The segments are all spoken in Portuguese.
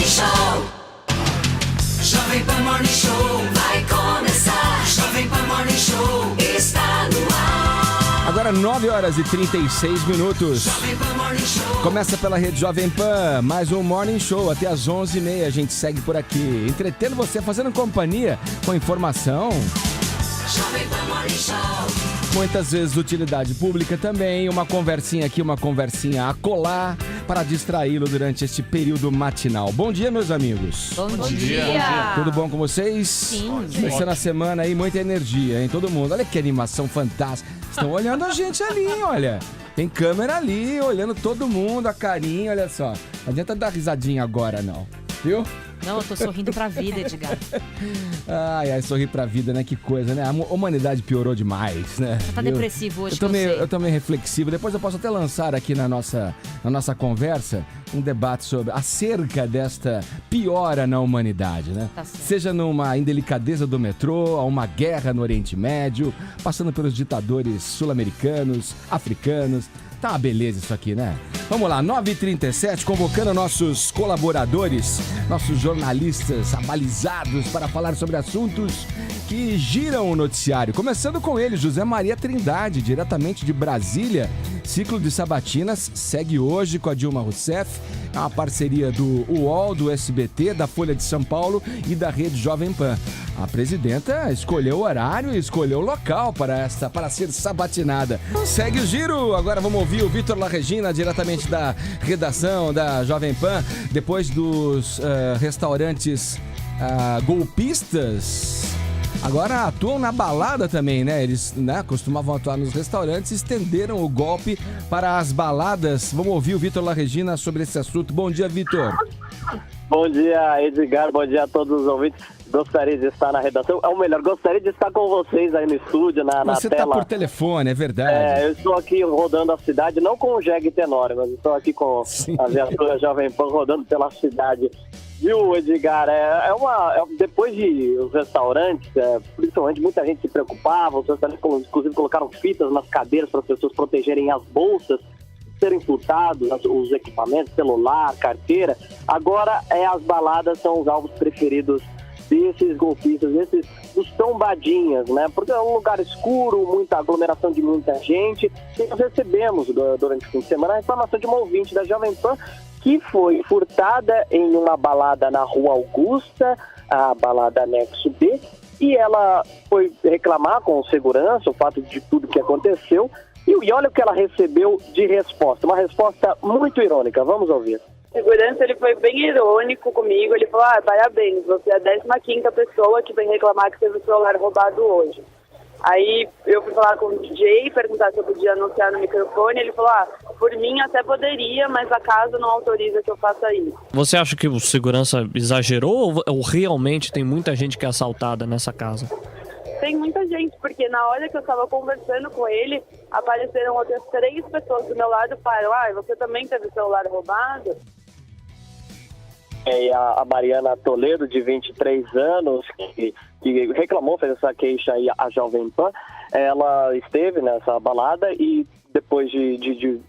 Morning Show. Jovem Pan Morning Show vai começar. Jovem Pan Morning Show está no ar. Agora 9h36. Jovem Pan Morning Show. Começa pela rede Jovem Pan, mais um Morning Show. Até às 11h30 a gente segue por aqui, entretendo você, fazendo companhia com informação. Jovem Pan Morning Show. Muitas vezes utilidade pública também, uma conversinha aqui, uma conversinha acolá, para distraí-lo durante este período matinal. Bom dia, meus amigos. Bom dia. Tudo bom com vocês? Sim. Começando a semana aí, muita energia, hein? Todo mundo. Olha que animação fantástica. Estão olhando a gente ali, olha. Tem câmera ali, olhando todo mundo, a carinha, olha só. Não adianta dar risadinha agora, não. Viu? Não, eu tô sorrindo pra vida, Edgar. Ai, sorrir pra vida, né? Que coisa, né? A humanidade piorou demais, né? Você tá depressivo hoje, eu tô meio reflexivo. Depois eu posso até lançar aqui na nossa conversa um debate acerca desta piora na humanidade, né? Tá certo. Seja numa indelicadeza do metrô, a uma guerra no Oriente Médio, passando pelos ditadores sul-americanos, africanos. Tá uma beleza isso aqui, né? Vamos lá, 9h37, convocando nossos colaboradores, nossos jornalistas abalizados para falar sobre assuntos que giram o noticiário. Começando com ele, José Maria Trindade, diretamente de Brasília. Ciclo de sabatinas segue hoje com a Dilma Rousseff. É uma parceria do UOL, do SBT, da Folha de São Paulo e da Rede Jovem Pan. A presidenta escolheu o horário e escolheu o local para ser sabatinada. Segue o giro, agora vamos ouvir o Vitor La Regina, diretamente da redação da Jovem Pan, depois dos restaurantes golpistas. Agora atuam na balada também, né? Eles costumavam atuar nos restaurantes, estenderam o golpe para as baladas. Vamos ouvir o Vitor La Regina sobre esse assunto. Bom dia, Vitor. Bom dia, Edgar. Bom dia a todos os ouvintes. Gostaria de estar na redação. Ou melhor, gostaria de estar com vocês aí no estúdio, na tela. Você tá por telefone, é verdade. Eu estou aqui rodando a cidade, não com o Jeg Tenório, mas estou aqui com a viatura Jovem Pan rodando pela cidade. Viu, Edgar? Depois de os restaurantes, principalmente muita gente se preocupava, os restaurantes inclusive colocaram fitas nas cadeiras para as pessoas protegerem as bolsas, serem furtados, os equipamentos, celular, carteira. Agora as baladas são os alvos preferidos desses golpistas, dos tombadinhas, né? Porque é um lugar escuro, muita aglomeração de muita gente. E nós recebemos durante o fim de semana a reclamação de uma ouvinte da Jovem Pan que foi furtada em uma balada na Rua Augusta, a balada Anexo B, e ela foi reclamar com o segurança o fato de tudo que aconteceu, e olha o que ela recebeu de resposta, uma resposta muito irônica. Vamos ouvir. O segurança, ele foi bem irônico comigo, ele falou, parabéns, você é a 15ª pessoa que vem reclamar que teve o celular roubado hoje. Aí eu fui falar com o DJ, perguntar se eu podia anunciar no microfone, ele falou, por mim até poderia, mas a casa não autoriza que eu faça isso. Você acha que o segurança exagerou ou realmente tem muita gente que é assaltada nessa casa? Tem muita gente, porque na hora que eu estava conversando com ele, apareceram outras 3 pessoas do meu lado e falaram, você também teve o celular roubado? A Mariana Toledo, de 23 anos, que reclamou, fez essa queixa aí à Jovem Pan. Ela esteve nessa balada e depois de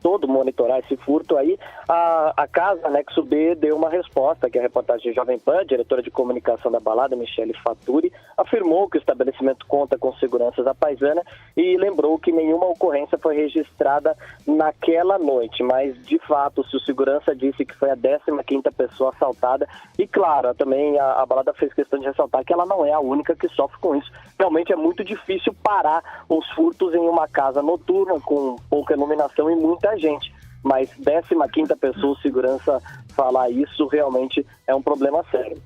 todo monitorar esse furto aí, a casa Anexo B deu uma resposta, que a reportagem Jovem Pan, diretora de comunicação da balada, Michele Faturi, afirmou que o estabelecimento conta com seguranças da paisana e lembrou que nenhuma ocorrência foi registrada naquela noite, mas de fato o segurança disse que foi a 15ª pessoa assaltada e claro, também a balada fez questão de ressaltar que ela não é a única que sofre com isso. Realmente é muito difícil parar os furtos em uma casa noturna com pouca iluminação e muita gente, mas 15ª pessoa, segurança, falar isso realmente é um problema sério.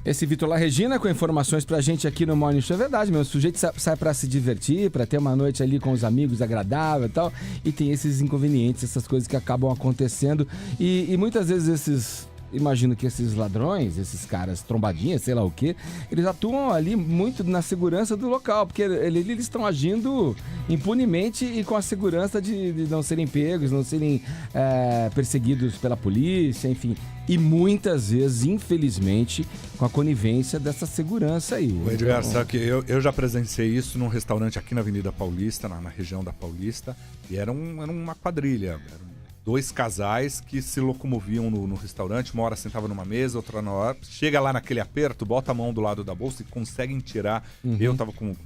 Esse Vitor La Regina com informações pra gente aqui no Morning Show. É verdade, meu. O sujeito sai pra se divertir, pra ter uma noite ali com os amigos agradável e tal, e tem esses inconvenientes, essas coisas que acabam acontecendo e muitas vezes imagino que esses ladrões, esses caras trombadinhas, sei lá o quê, eles atuam ali muito na segurança do local, porque eles estão agindo impunemente e com a segurança de não serem pegos, não serem perseguidos pela polícia, enfim. E muitas vezes, infelizmente, com a conivência dessa segurança aí. O Edgar, sabe que eu já presenciei isso num restaurante aqui na Avenida Paulista, na região da Paulista, e era uma quadrilha, eram 2 casais que se locomoviam no restaurante, uma hora sentava numa mesa, outra na hora. Chega lá naquele aperto, bota a mão do lado da bolsa e conseguem tirar. Eu tava com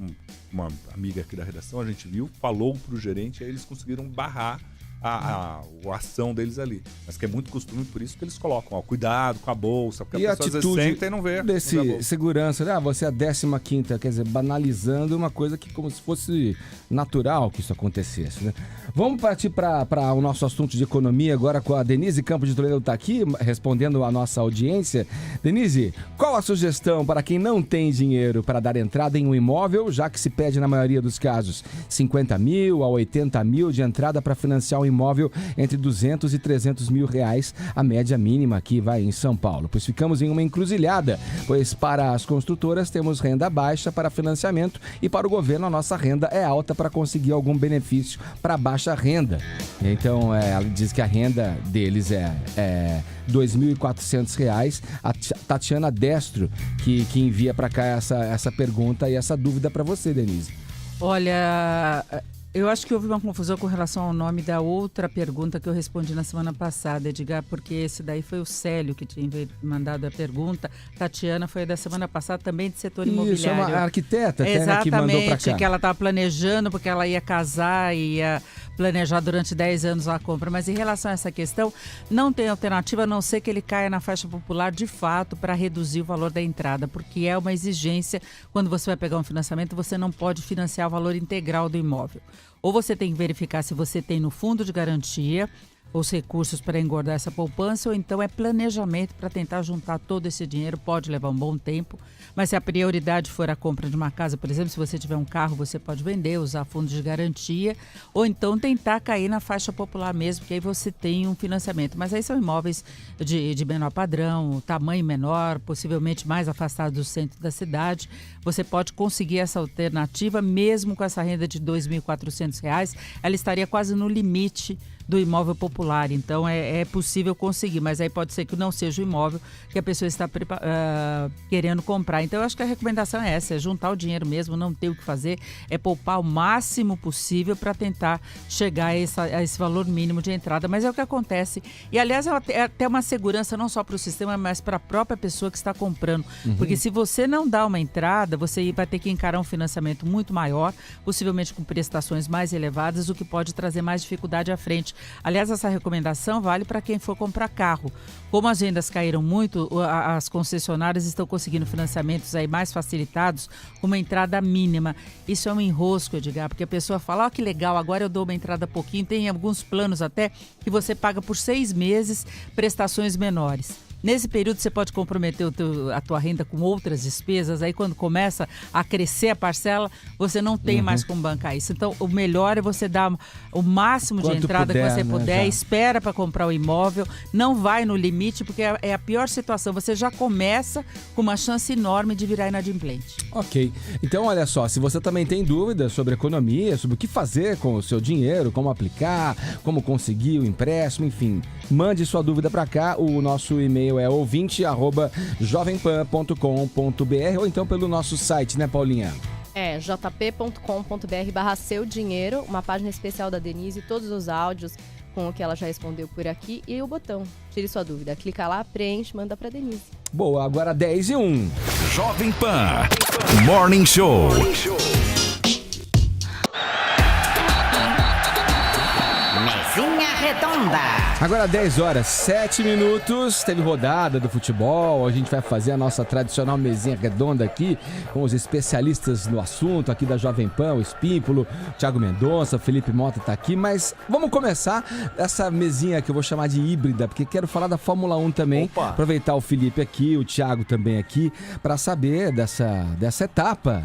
uma amiga aqui da redação, a gente viu, falou pro gerente, aí eles conseguiram barrar a ação deles ali. Mas que é muito costume, por isso que eles colocam, cuidado com a bolsa, porque E a pessoa às vezes senta e não vê. Desse segurança, né? Você é a 15ª, quer dizer, banalizando uma coisa que como se fosse natural que isso acontecesse, né? Vamos partir para o nosso assunto de economia agora com a Denise Campos de Toledo, tá aqui respondendo a nossa audiência. Denise, qual a sugestão para quem não tem dinheiro para dar entrada em um imóvel, já que se pede na maioria dos casos 50 mil a 80 mil de entrada para financiar um imóvel entre 200 e 300 mil reais, a média mínima aqui vai em São Paulo. Pois ficamos em uma encruzilhada, pois para as construtoras temos renda baixa para financiamento e para o governo a nossa renda é alta para conseguir algum benefício para baixa renda. Então, ela diz que a renda deles é R$ 2.400. A Tatiana Destro que envia para cá essa pergunta e essa dúvida para você, Denise. Olha, eu acho que houve uma confusão com relação ao nome da outra pergunta que eu respondi na semana passada, Edgar, porque esse daí foi o Célio que tinha mandado a pergunta. Tatiana foi da semana passada, também de setor imobiliário. Isso, é uma arquiteta até, né, que mandou pra cá. Exatamente, que ela estava planejando, porque ela ia casar e ia planejar durante 10 anos a compra. Mas em relação a essa questão, não tem alternativa a não ser que ele caia na faixa popular de fato para reduzir o valor da entrada, porque é uma exigência, quando você vai pegar um financiamento, você não pode financiar o valor integral do imóvel. Ou você tem que verificar se você tem no fundo de garantia os recursos para engordar essa poupança, ou então é planejamento para tentar juntar todo esse dinheiro. Pode levar um bom tempo, mas se a prioridade for a compra de uma casa, por exemplo, se você tiver um carro, você pode vender, usar fundos de garantia, ou então tentar cair na faixa popular mesmo, que aí você tem um financiamento. Mas aí são imóveis de menor padrão, tamanho menor, possivelmente mais afastados do centro da cidade. Você pode conseguir essa alternativa, mesmo com essa renda de R$ 2.400, ela estaria quase no limite do imóvel popular, então é possível conseguir, mas aí pode ser que não seja o imóvel que a pessoa está querendo comprar. Então eu acho que a recomendação é essa, é juntar o dinheiro mesmo, não ter o que fazer, é poupar o máximo possível para tentar chegar a esse valor mínimo de entrada, mas é o que acontece, e aliás é até uma segurança não só para o sistema, mas para a própria pessoa que está comprando, porque se você não dá uma entrada, você vai ter que encarar um financiamento muito maior, possivelmente com prestações mais elevadas, o que pode trazer mais dificuldade à frente. Aliás, essa recomendação vale para quem for comprar carro. Como as vendas caíram muito, as concessionárias estão conseguindo financiamentos aí mais facilitados, com uma entrada mínima. Isso é um enrosco, Edgar, porque a pessoa fala, que legal, agora eu dou uma entrada pouquinho. Tem alguns planos até que você paga por 6 meses prestações menores. Nesse período você pode comprometer a tua renda com outras despesas, aí quando começa a crescer a parcela, você não tem mais como bancar isso. Então o melhor é você dar o máximo de entrada que você puder, espera para comprar o imóvel, não vai no limite, porque é a pior situação, você já começa com uma chance enorme de virar inadimplente. Ok, então olha só, se você também tem dúvidas sobre economia, sobre o que fazer com o seu dinheiro, como aplicar, como conseguir o empréstimo, enfim, mande sua dúvida para cá, o nosso e-mail é ouvinte@jovempan.com.br ou então pelo nosso site, né, Paulinha? É jp.com.br/seu dinheiro, uma página especial da Denise, todos os áudios com o que ela já respondeu por aqui e o botão, tire sua dúvida, clica lá, preenche, manda pra Denise. Boa, agora 10:01. Jovem Pan Morning Show. Mesinha redonda. Agora 10h07, teve rodada do futebol, a gente vai fazer a nossa tradicional mesinha redonda aqui, com os especialistas no assunto aqui da Jovem Pan, o Espímpolo, Thiago Mendonça, Felipe Mota tá aqui, mas vamos começar essa mesinha que eu vou chamar de híbrida, porque quero falar da Fórmula 1 também, aproveitar o Felipe aqui, o Thiago também aqui, para saber dessa etapa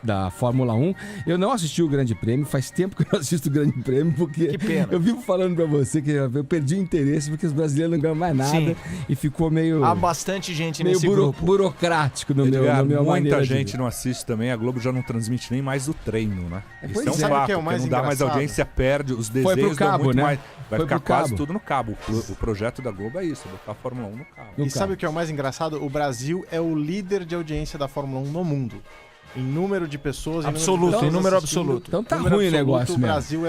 da Fórmula 1. Eu não assisti o Grande Prêmio, faz tempo que eu não assisto o Grande Prêmio, porque eu vivo falando pra você que eu perdi o interesse porque os brasileiros não ganham mais nada e ficou meio... Há bastante gente meio nesse grupo. burocrático no meu maneira. Muita gente não assiste também, a Globo já não transmite nem mais o treino, né? Isso é um fato, que é o mais não dá mais audiência, perde, os desenhos foi pro cabo, muito né? mais. Vai foi ficar quase cabo. tudo no cabo. O projeto da Globo é isso, botar a Fórmula 1 no cabo. E sabe o que é o mais engraçado? O Brasil é o líder de audiência da Fórmula 1 no mundo. Em número de pessoas, absoluto, em número absoluto. Então tá Número ruim o absoluto, negócio o mesmo. Brasil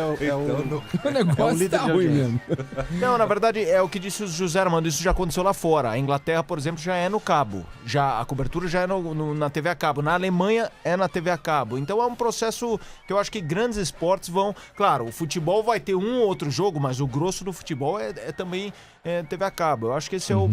O negócio líder tá de ruim audiência. mesmo. Não, na verdade, é o que disse o José Armando, isso já aconteceu lá fora. A Inglaterra, por exemplo, já é no cabo. Já a cobertura já é na TV a cabo. Na Alemanha é na TV a cabo. Então é um processo que eu acho que grandes esportes vão... Claro, o futebol vai ter um ou outro jogo, mas o grosso do futebol é também TV a cabo. Eu acho que esse é o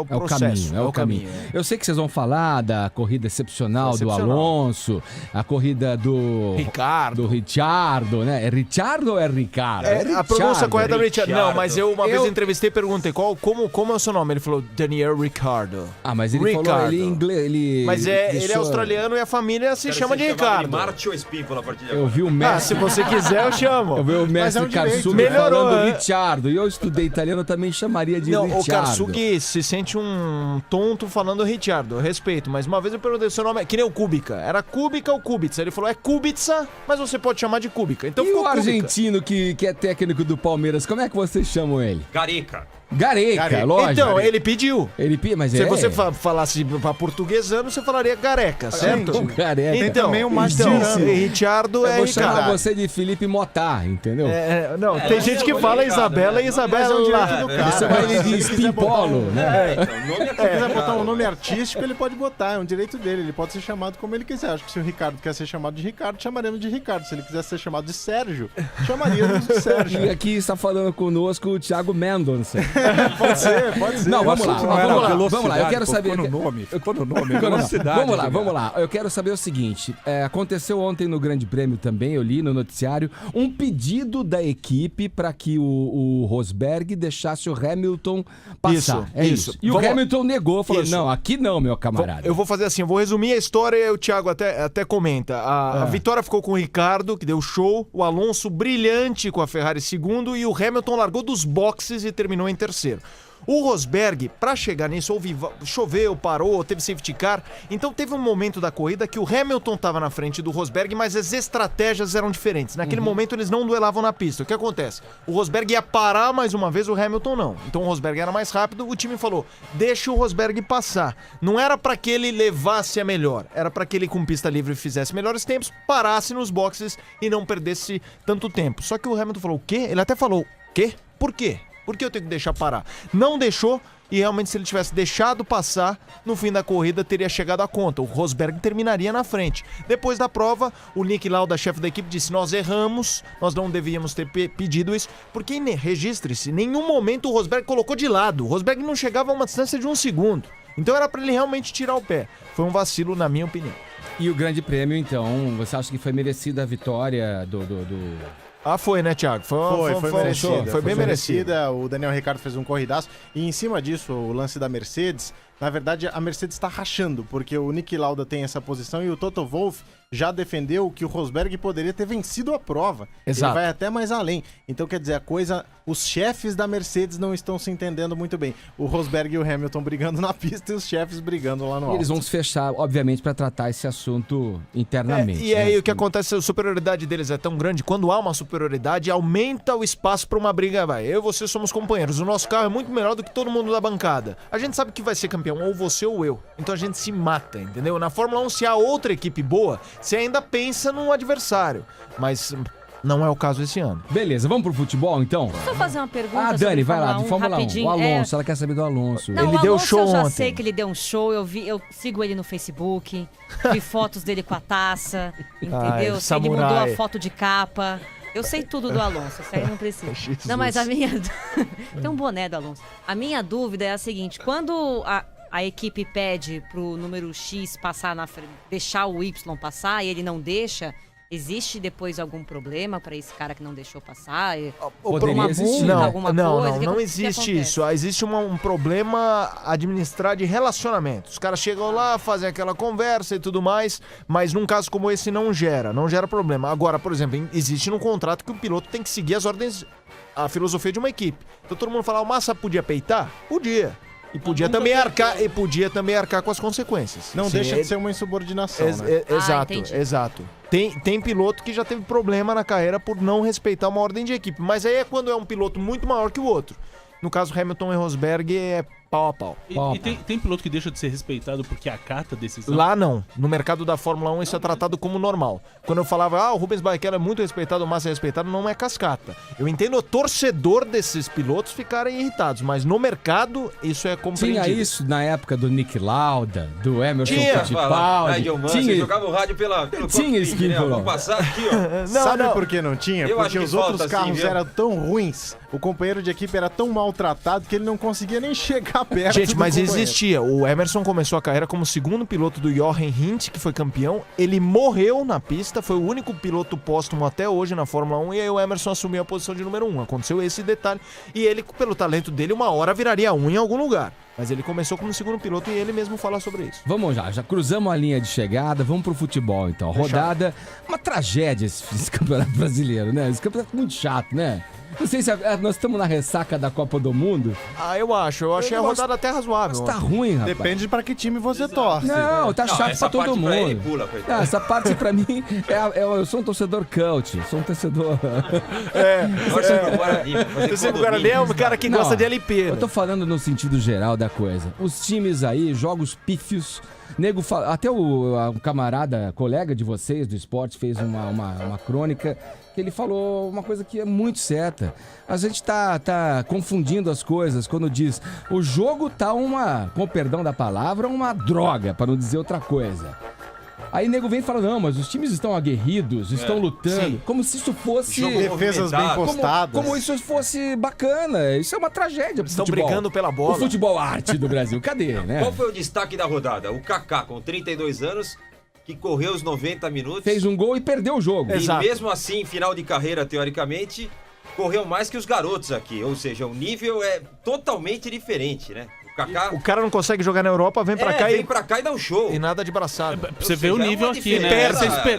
processo. É o caminho. Eu sei que vocês vão falar da corrida excepcional do Alonso, a corrida do Ricciardo, né? É Ricciardo ou é Ricardo? A pronúncia correta é Ricciardo. Richard. Não, mas eu uma vez entrevistei e perguntei como é o seu nome? Ele falou Daniel Ricciardo. Ah, mas ele falou ele em inglês. Mas ele é australiano e a família se chama de Ricardo. Marte ou Espímpola a partir de Eu vi o mestre. Se você quiser, eu chamo. Eu vi o mestre Karsug falando Ricciardo. E eu estudei italiano, também chamaria de Ricciardo. O Karsug se sente um tonto falando Ricciardo. Eu respeito. Mas uma vez eu perguntei seu nome, que nem o Kubica. Era Kubica ou Kubica? Ele falou, é Kubica, mas você pode chamar de Kubica. Então e o argentino que é técnico do Palmeiras, como é que vocês chamam ele? Gareca, lógico. Então, ele pediu. Mas se você falasse pra portuguesano, você falaria Gareca, certo? Gareca. Então, também o Mascherano. Ricciardo eu vou chamar Ricardo. você de Felipe Motá, entendeu? Não, tem gente que fala Isabela e Isabela lá. Você vai ele de Spimpolo, né? Se quiser botar um nome artístico, ele pode botar, é um direito dele, ele pode ser chamado como ele quiser. Acho que se o Ricardo quer ser chamado de Ricardo, chamaremos de Ricardo. Se ele quiser ser chamado de Sérgio, chamaríamos de Sérgio. E aqui está falando conosco o Thiago Mendonça. Pode ser. Não, vamos lá. Eu quero saber. Ficou no nome, velocidade. Vamos lá. Eu quero saber o seguinte: aconteceu ontem no Grande Prêmio também, eu li no noticiário, um pedido da equipe para que o Rosberg deixasse o Hamilton passar. Isso. E o Hamilton negou, falou: não, aqui não, meu camarada. Eu vou fazer assim, eu vou resumir a história e o Thiago até comenta. A vitória ficou com o Ricardo, que deu show, o Alonso brilhante com a Ferrari segundo e o Hamilton largou dos boxes e terminou em terceiro. O Rosberg, pra chegar nisso, choveu, parou, teve safety car. Então teve um momento da corrida que o Hamilton tava na frente do Rosberg, mas as estratégias eram diferentes. Naquele momento eles não duelavam na pista. O que acontece? O Rosberg ia parar mais uma vez, o Hamilton não. Então o Rosberg era mais rápido, o time falou, deixa o Rosberg passar. Não era pra que ele levasse a melhor, era pra que ele com pista livre fizesse melhores tempos, parasse nos boxes e não perdesse tanto tempo. Só que o Hamilton falou, o quê? Ele até falou, quê? Por quê? Por que eu tenho que deixar parar? Não deixou e realmente se ele tivesse deixado passar, no fim da corrida teria chegado a conta. O Rosberg terminaria na frente. Depois da prova, o Nick Lauda, chefe da equipe, disse, nós erramos, nós não devíamos ter pedido isso, porque registre-se, em nenhum momento o Rosberg colocou de lado. O Rosberg não chegava a uma distância de 1 segundo. Então era para ele realmente tirar o pé. Foi um vacilo, na minha opinião. E o Grande Prêmio, então, você acha que foi merecida a vitória do... foi, né, Thiago? Foi merecida. Foi bem merecida. O Daniel Ricciardo fez um corridaço. E em cima disso, o lance da Mercedes, na verdade, a Mercedes está rachando, porque o Nick Lauda tem essa posição e o Toto Wolff já defendeu que o Rosberg poderia ter vencido a prova. Exato. Ele vai até mais além. Então, quer dizer, os chefes da Mercedes não estão se entendendo muito bem. O Rosberg e o Hamilton brigando na pista e os chefes brigando lá no alto. Eles vão se fechar, obviamente, para tratar esse assunto internamente. E aí o que acontece, a superioridade deles é tão grande, quando há uma superioridade, aumenta o espaço para uma briga. Eu e você somos companheiros, o nosso carro é muito melhor do que todo mundo da bancada. A gente sabe que vai ser campeão, ou você ou eu. Então a gente se mata, entendeu? Na Fórmula 1, se há outra equipe boa, você ainda pensa num adversário. Mas não é o caso esse ano. Beleza, vamos pro futebol então? Só fazer uma pergunta. Dani, vai lá, do Fórmula 1. rapidinho. O Alonso, ela quer saber do Alonso. Não, ele o deu Alonso show eu já ontem. sei que ele deu um show, eu sigo ele no Facebook, vi fotos dele com a taça, entendeu? Ele mudou a foto de capa. Eu sei tudo do Alonso, isso aí não precisa. Não, mas a minha... Tem um boné do Alonso. A minha dúvida é a seguinte, quando a equipe pede pro número X passar na frente, deixar o Y passar e ele não deixa... Existe depois algum problema para esse cara que não deixou passar? Poderia existir. Alguma coisa? Não existe isso. Existe um problema administrar de relacionamento. Os caras chegam lá, fazem aquela conversa e tudo mais, mas num caso como esse não gera problema. Agora, por exemplo, existe no contrato que o piloto tem que seguir as ordens, a filosofia de uma equipe. Então todo mundo fala, o Massa podia peitar? Podia. E podia também arcar com as consequências. Não deixa de ser uma insubordinação, né? Exato. Tem piloto que já teve problema na carreira por não respeitar uma ordem de equipe. Mas aí é quando é um piloto muito maior que o outro. No caso, Hamilton e Rosberg pau a pau. E tem piloto que deixa de ser respeitado porque acata a decisão? Lá não. No mercado da Fórmula 1 isso é tratado como normal. Quando eu falava, o Rubens Barrichello é muito respeitado, o Massa é respeitado, não é cascata. Eu entendo o torcedor desses pilotos ficarem irritados, mas no mercado isso é compreendido. Tinha isso na época do Nick Lauda, do Emerson Tinha. Fittipaldi. Você jogava o rádio pelo Tinha isso, cockpit, né? Vamos passar aqui, ó. Sabe por que não tinha? Eu acho Porque que os outros falta, carros sim, viu? eram tão ruins, o companheiro de equipe era tão maltratado que ele não conseguia nem chegar perto Gente, do mas companheiro. existia. O Emerson começou a carreira como segundo piloto do Jochen Rindt, que foi campeão. Ele morreu na pista, foi o único piloto póstumo até hoje na Fórmula 1, e aí o Emerson assumiu a posição de número 1. Aconteceu esse detalhe. E ele, pelo talento dele, uma hora viraria 1 em algum lugar. Mas ele começou como segundo piloto e ele mesmo fala sobre isso. Vamos já cruzamos a linha de chegada, vamos pro futebol então. Rodada, uma tragédia esse campeonato brasileiro, né? Esse campeonato é muito chato, né? Não sei se nós estamos na ressaca da Copa do Mundo. Eu achei a rodada até razoável. Mas tá ruim, rapaz. Depende pra que time você torce. Não, tá chato pra todo mundo. Pra ele, pula, coitado. Essa parte pra mim, eu sou um torcedor cult, sou um torcedor... Torcedor do Guarani é um cara que gosta de LP. Eu tô falando no sentido geral da coisa. Os times aí, jogos pífios, nego até um camarada, colega de vocês do esporte, fez uma crônica que ele falou uma coisa que é muito certa. A gente tá confundindo as coisas quando diz o jogo tá com perdão da palavra, uma droga, para não dizer outra coisa. Aí nego vem e fala, não, mas os times estão aguerridos, estão lutando, sim. como se isso fosse... Defesas bem postadas. Como isso fosse bacana. Isso é uma tragédia pro Estão futebol. brigando pela bola. O futebol arte do Brasil, cadê, né? Qual foi o destaque da rodada? O Kaká, com 32 anos, que correu os 90 minutos. Fez um gol e perdeu o jogo. E Exato. mesmo assim, final de carreira, teoricamente, correu mais que os garotos aqui. Ou seja, o nível é totalmente diferente, né? Kaká... O cara não consegue jogar na Europa, vem pra cá vem pra cá e dá um show. E nada de braçada. Pra você ver o nível aqui, né?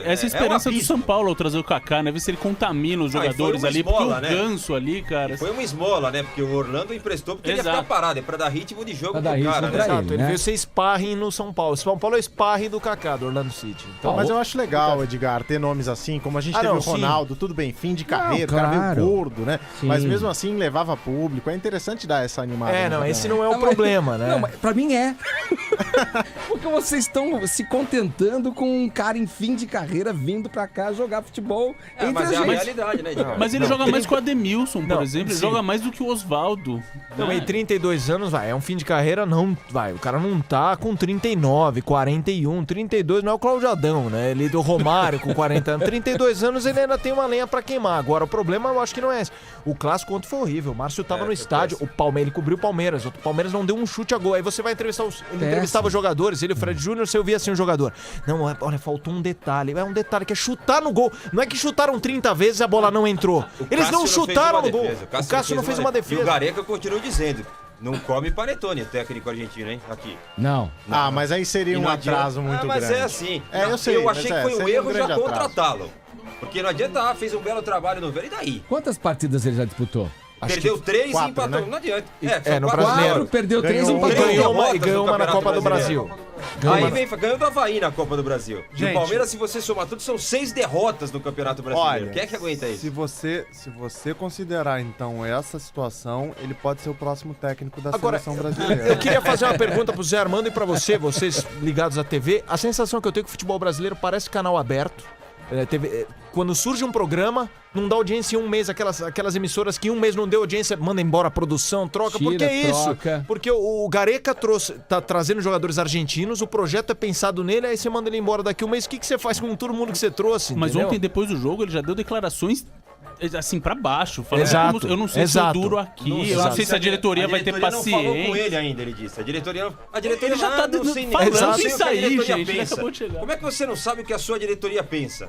Essa esperança do São Paulo ao trazer o Kaká, né? Ver se ele contamina os jogadores ali. Esmola, porque o Ganso ali, cara... Foi uma esmola, né? Porque o Orlando emprestou porque ele ia ficar parado. É pra dar ritmo de jogo pro cara, né? Exato, ele veio ser sparring no São Paulo. São Paulo é sparring do Kaká, do Orlando City. Então, mas eu acho legal, Edgar, ter nomes assim, como a gente teve o Ronaldo, tudo bem, fim de carreira, o cara veio gordo, né? Sim. Mas mesmo assim levava público. É interessante dar essa animada. Esse não é o problema, né? Não, mas pra mim é. Porque vocês estão se contentando com um cara em fim de carreira vindo pra cá jogar futebol entre mas a é a gente. realidade, né? Mas ele joga mais com o Ademilson, por Não, exemplo. Ele sim. joga mais do que o Oswaldo. Não, e 32 anos, é um fim de carreira, não, o cara não tá com 39, 41, 32, não é o Cláudio Adão, né? Ele do Romário com 40 anos, 32 anos ele ainda tem uma lenha pra queimar. Agora, o problema eu acho que não é esse. O clássico ontem foi horrível, o Márcio tava no estádio, o Palmeiras, ele cobriu o Palmeiras, o Palmeiras não deu um chute a gol, aí você vai entrevistar ele entrevistava os jogadores, ele, o Fred Júnior, você ouvia assim o jogador. Não, olha, faltou um detalhe, é um detalhe que é chutar no gol, não é que chutaram 30 vezes e a bola não entrou. Eles não chutaram no gol. O Cássio não fez uma defesa. E o Gareca continua dizendo, não come panetone, o técnico argentino, hein, aqui. Não. Mas aí seria um atraso muito grande. Mas é assim. Eu sei, eu achei que foi um erro já atraso. contratá-lo. Porque não adianta, fez um belo trabalho no Velho, e daí? Quantas partidas ele já disputou? Perdeu 3 e empatou, né? não adianta. No brasileiro. Perdeu 3 e empatou. Ganhou uma na Copa do Brasil. Ganhou do Avaí na Copa do Brasil. E o Palmeiras, se você somar tudo, são 6 derrotas no Campeonato Brasileiro. Olha, quem é que aguenta isso? Se você considerar, então, essa situação, ele pode ser o próximo técnico da Agora, seleção brasileira. Eu queria fazer uma pergunta pro Zé Armando e pra vocês ligados à TV. A sensação que eu tenho que o futebol brasileiro parece canal aberto. Quando surge um programa, não dá audiência em um mês, aquelas emissoras que em um mês não deu audiência, manda embora a produção, troca. Tira, por que isso? troca. Porque o Gareca tá trazendo jogadores argentinos, o projeto é pensado nele, aí você manda ele embora daqui um mês. O que você faz com todo mundo que você trouxe? Mas entendeu? ontem, depois do jogo, ele já deu declarações assim pra baixo, falando Exato, eu não sei se eu duro aqui, eu não sei se a diretoria vai ter paciência. Não falou com ele ainda, ele disse. A diretoria ele já tá falando sem sair, gente, ele acabou de chegar. Como é que você não sabe o que a sua diretoria pensa?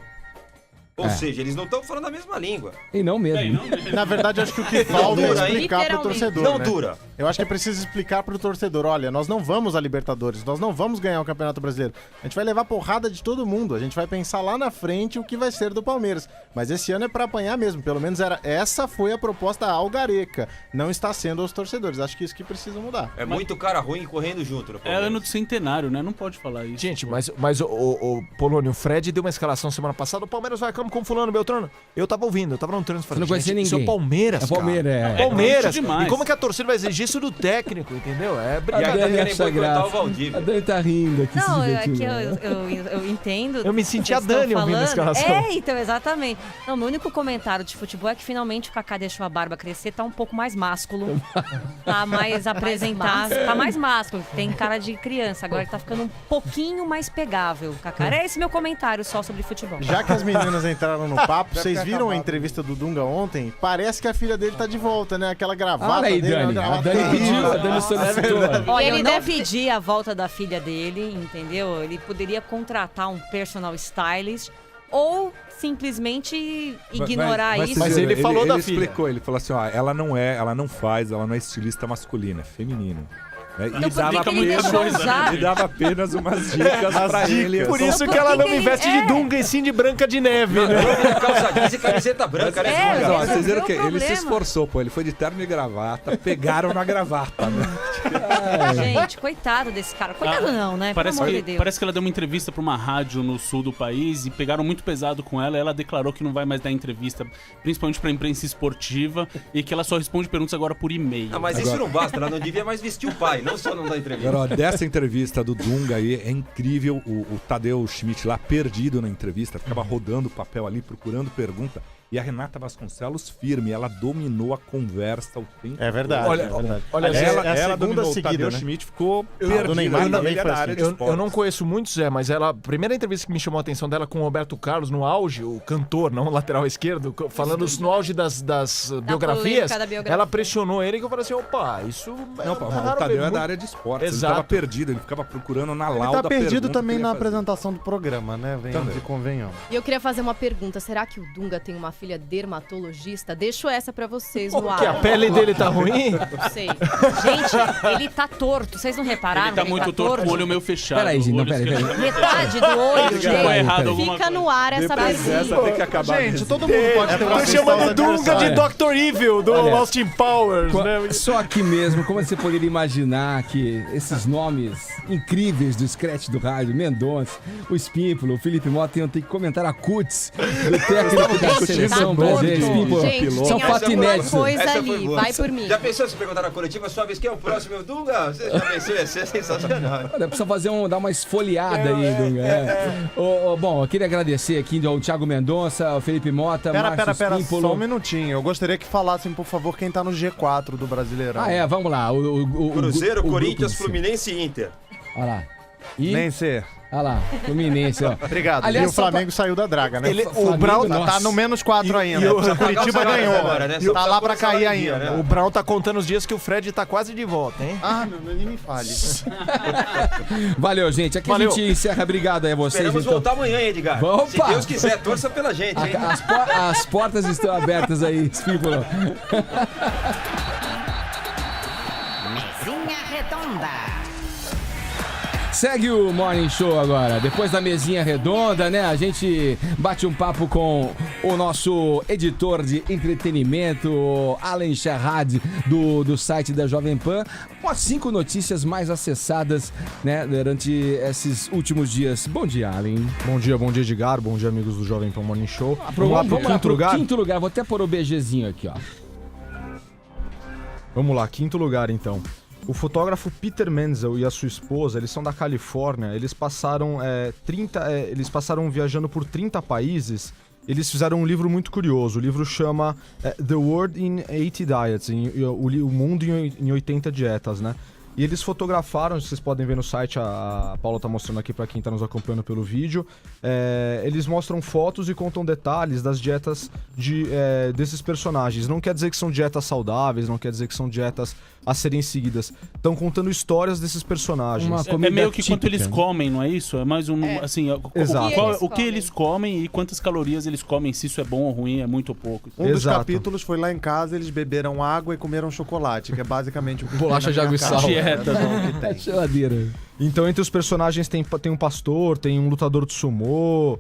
Ou seja, eles não estão falando a mesma língua. E não mesmo. Na verdade, acho que o que falta é explicar pro torcedor. Não né? dura. Eu acho que precisa explicar pro torcedor, olha, nós não vamos a Libertadores, nós não vamos ganhar o Campeonato Brasileiro. A gente vai levar porrada de todo mundo, a gente vai pensar lá na frente o que vai ser do Palmeiras. Mas esse ano é pra apanhar mesmo, pelo menos essa foi a proposta ao Gareca. Não está sendo aos torcedores, acho que isso que precisa mudar. É muito cara ruim correndo junto no Palmeiras. É ano do centenário, né? Não pode falar isso. Gente, mas o Polônio, o Fred deu uma escalação semana passada, o Palmeiras vai a campo com fulano, Beltrano. Eu tava ouvindo, eu tava no trânsito. Você não conhecia ninguém. Isso é o Palmeiras, É Palmeiras, cara. é. Palmeiras. demais. E como que a torcida vai exigir isso do técnico, entendeu? É A brincadeira. Dani querem acha boicotar graça. o Valdívia. A Dani tá rindo aqui, Não, se é que divertindo. eu entendo. Eu me senti a vocês estão Dani ouvindo a falando. escalação. Então, exatamente. Não, meu único comentário de futebol é que finalmente o Kaká deixou a barba crescer, tá um pouco mais másculo. Tá mais apresentado. Tá mais másculo. Tem cara de criança. Agora ele tá ficando um pouquinho mais pegável, Kaká. Era esse meu comentário só sobre futebol. Já que as meninas entraram no papo, vocês viram a entrevista do Dunga ontem? Parece que a filha dele tá de volta, né? Aquela gravata Olha aí, dele. Dani. uma A gravata Dani pediu, terrível. a Dani solicitou. Olha, Ele eu não deve- pedi a volta da filha dele, entendeu? Ele poderia contratar um personal stylist ou simplesmente ignorar isso. Mas ele falou da ele filha. explicou, ele falou assim, ó, ela não é estilista masculina, é feminino. Né? Então, por que ele deixou usar? E dava apenas umas dicas pra ele. Por isso que ela não me veste de Dunga e sim de Branca de Neve, né? Calça jeans e camiseta branca, né? Mas, ó, resolveu vocês viram o que ele se problema. esforçou, pô. Ele foi de terno e gravata, pegaram na gravata, né? Gente, coitado desse cara. Coitado não, né? Parece Pelo amor que, de Deus. parece que ela deu uma entrevista pra uma rádio no sul do país e pegaram muito pesado com ela. Ela declarou que não vai mais dar entrevista, principalmente pra imprensa esportiva, e que ela só responde perguntas agora por e-mail. Ah, mas isso não basta, ela não devia mais vestir o pai, não só não dar entrevista. Agora, ó, dessa entrevista do Dunga aí, é incrível o Tadeu Schmidt lá, perdido na entrevista, ficava rodando o papel ali, procurando pergunta. E a Renata Vasconcelos firme, ela dominou a conversa o tempo É verdade, Olha, é verdade. olha, Essa é a ela segunda dominou, o seguida, Tadeu né? Schmidt ficou do perdido Neymar na também ilha foi da área assim. de Eu esportes. não conheço muito, Zé, mas ela, a primeira entrevista que me chamou a atenção dela com o Roberto Carlos no auge, o cantor, não o lateral esquerdo, falando no auge das biografias, polêmica da biografia. ela pressionou ele que eu falei assim, opa, isso Não, pô, é o raro Tadeu ver, é muito- da área de esportes. Exato. Ele tava perdido, ele ficava procurando na Ele lauda tá perdido pergunta também que na ele ia fazer. apresentação do programa, né? Venhamos e convenhamos. E eu queria fazer uma pergunta. Será que o Dunga tem uma filha dermatologista? Deixo essa pra vocês no ar. Que a pele dele tá ruim? Não sei. Gente, ele tá torto. Vocês não repararam? Ele tá que muito torto, com o olho meio fechado. Peraí, gente, o não, olho peraí. esquerdo- Metade do olho Ficou dele. errado alguma Fica coisa. no ar essa Depois pergunta. dessa tem que acabar Gente, mesmo. todo mundo pode ter uma Tô chamando festa Dunga de aniversário. Dr. Evil, do Olha, Austin Powers, né? Só aqui mesmo, como você poderia imaginar que esses nomes incríveis do scratch do rádio, Mendonça, o Espímpolo, o Felipe Mota, iam ter que comentar a cuts do técnico da Gente, seleção tá brasileira, torto. Espímpolo. Gente, São tem fatos alguma inéditos. coisa Essa ali. foi boa. Vai por mim. Já pensou se perguntar na coletiva, sua vez, quem é o próximo? Eu, Dunga? Você já pensou? Ia ser sensacional. Olha, precisa dar uma esfoliada aí, Dunga. Bom, eu queria agradecer aqui ao Thiago Mendonça, ao Felipe Mota, Pera, Márcio só Espímpolo. um minutinho. Eu gostaria que falassem, por favor, quem tá no G4 do Brasileirão. Ah, vamos lá. Cruzeiro, o Corinthians, grupo- Fluminense e Inter. Olha lá. E, Nem ser. olha lá, Fluminense, ó. Obrigado. Aliás, e o só Flamengo saiu da draga, né? Ele- o Flamengo, Brown nossa. tá no menos 4 ainda. e o- O Curitiba ganhou. agora, né? Só Tá precisa lá pra pôr o salário cair em dia, ainda. né? O Brown tá contando os dias que o Fred tá quase de volta, hein? Ah, meu, nem me fale. Valeu, gente. Aqui Valeu. a gente encerra. Obrigado aí a vocês. Esperamos então. voltar amanhã, hein, Edgar? Opa! Se Deus quiser, torça pela gente, hein? As portas estão abertas aí, Espímpolo. Mesinha redonda. Segue o Morning Show agora. Depois da mesinha redonda, né? A gente bate um papo com o nosso editor de entretenimento, Alan Sherrad, do site da Jovem Pan, com as 5 notícias mais acessadas, né, durante esses últimos dias. Bom dia, Alan. Bom dia, Edgar. Bom dia, amigos do Jovem Pan Morning Show. Vamos lá pro quinto lugar. Vou até pôr o BGzinho aqui, ó. Vamos lá, quinto lugar então. O fotógrafo Peter Menzel e a sua esposa, eles são da Califórnia, eles passaram eles passaram viajando por 30 países. Eles fizeram um livro muito curioso. O livro chama The World in 80 Diets, o mundo em 80 dietas, né? E eles fotografaram, vocês podem ver no site, a Paula tá mostrando aqui para quem tá nos acompanhando pelo vídeo. Eles mostram fotos e contam detalhes das dietas desses personagens. Não quer dizer que são dietas saudáveis, não quer dizer que são dietas a serem seguidas. Estão contando histórias desses personagens. É meio que quanto eles comem, não é isso? É mais um, assim, Exato. o que eles comem e quantas calorias eles comem, se isso é bom ou ruim, é muito ou pouco. Um dos capítulos foi lá em casa, eles beberam água e comeram chocolate, que é basicamente o que Bolacha de água e sal. Geladeira. Então, entre os personagens tem um pastor, tem um lutador de sumô,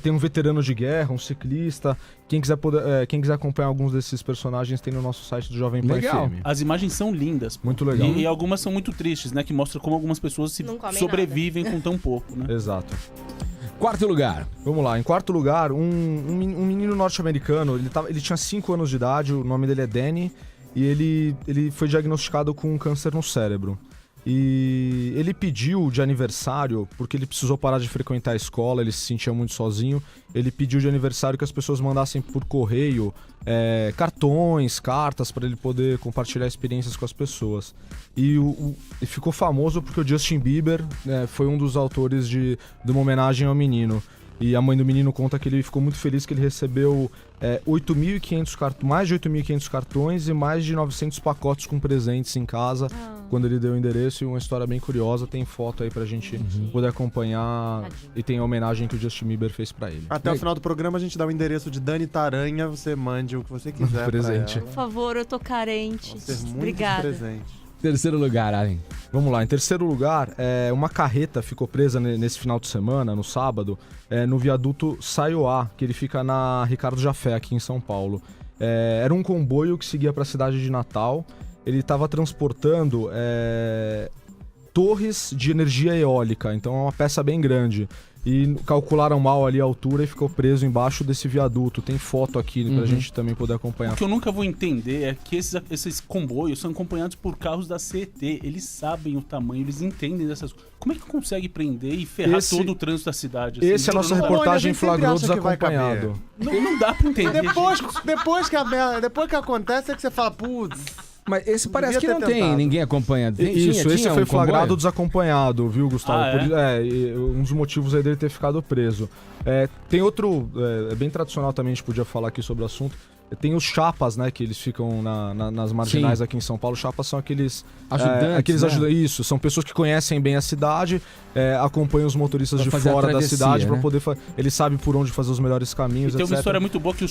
tem um veterano de guerra, um ciclista. Quem quiser acompanhar alguns desses personagens tem no nosso site do Jovem Pan FM. As imagens são lindas. Muito legal. E algumas são muito tristes, né? Que mostra como algumas pessoas Não comem sobrevivem com tão pouco, né? Exato. Quarto lugar. Vamos lá, em quarto lugar, um menino norte-americano, ele tinha 5 anos de idade, o nome dele é Danny, e ele foi diagnosticado com um câncer no cérebro. E ele pediu de aniversário, porque ele precisou parar de frequentar a escola, ele se sentia muito sozinho, ele pediu de aniversário que as pessoas mandassem por correio cartões, cartas, para ele poder compartilhar experiências com as pessoas. E ficou famoso porque o Justin Bieber foi um dos autores de uma homenagem ao menino. E a mãe do menino conta que ele ficou muito feliz que ele recebeu mais de 8.500 cartões e mais de 900 pacotes com presentes em casa quando ele deu o endereço. E uma história bem curiosa, tem foto aí pra gente poder acompanhar. E tem a homenagem que o Justin Bieber fez pra ele. Até o final do programa a gente dá o endereço de Dani Taranha, você mande o que você quiser presente. Por favor, eu tô carente. Obrigada. Presente. Terceiro lugar, Allen. Vamos lá, em terceiro lugar, uma carreta ficou presa nesse final de semana, no sábado, no viaduto Saioá, que ele fica na Ricardo Jafé, aqui em São Paulo. Era um comboio que seguia para a cidade de Natal. Ele estava transportando torres de energia eólica, então é uma peça bem grande. E calcularam mal ali a altura e ficou preso embaixo desse viaduto. Tem foto aqui pra gente também poder acompanhar. O que eu nunca vou entender é que esses comboios são acompanhados por carros da CET. Eles sabem o tamanho, eles entendem dessas coisas. Como é que consegue prender e ferrar todo o trânsito da cidade? Assim? Esse é a nossa reportagem flagrou desacompanhado. Não dá pra entender. Depois que acontece é que você fala, putz... Mas esse parece que não tem ninguém acompanha. Esse foi flagrado comboio? desacompanhado, viu, Gustavo? Um dos motivos aí dele ter ficado preso. Tem outro, bem tradicional também, a gente podia falar aqui sobre o assunto. Tem os chapas, né, que eles ficam nas marginais aqui em São Paulo. Chapas são aqueles ajudantes, Isso, são pessoas que conhecem bem a cidade, acompanham os motoristas de fora da cidade para poder eles sabem por onde fazer os melhores caminhos, e tem uma história muito boa que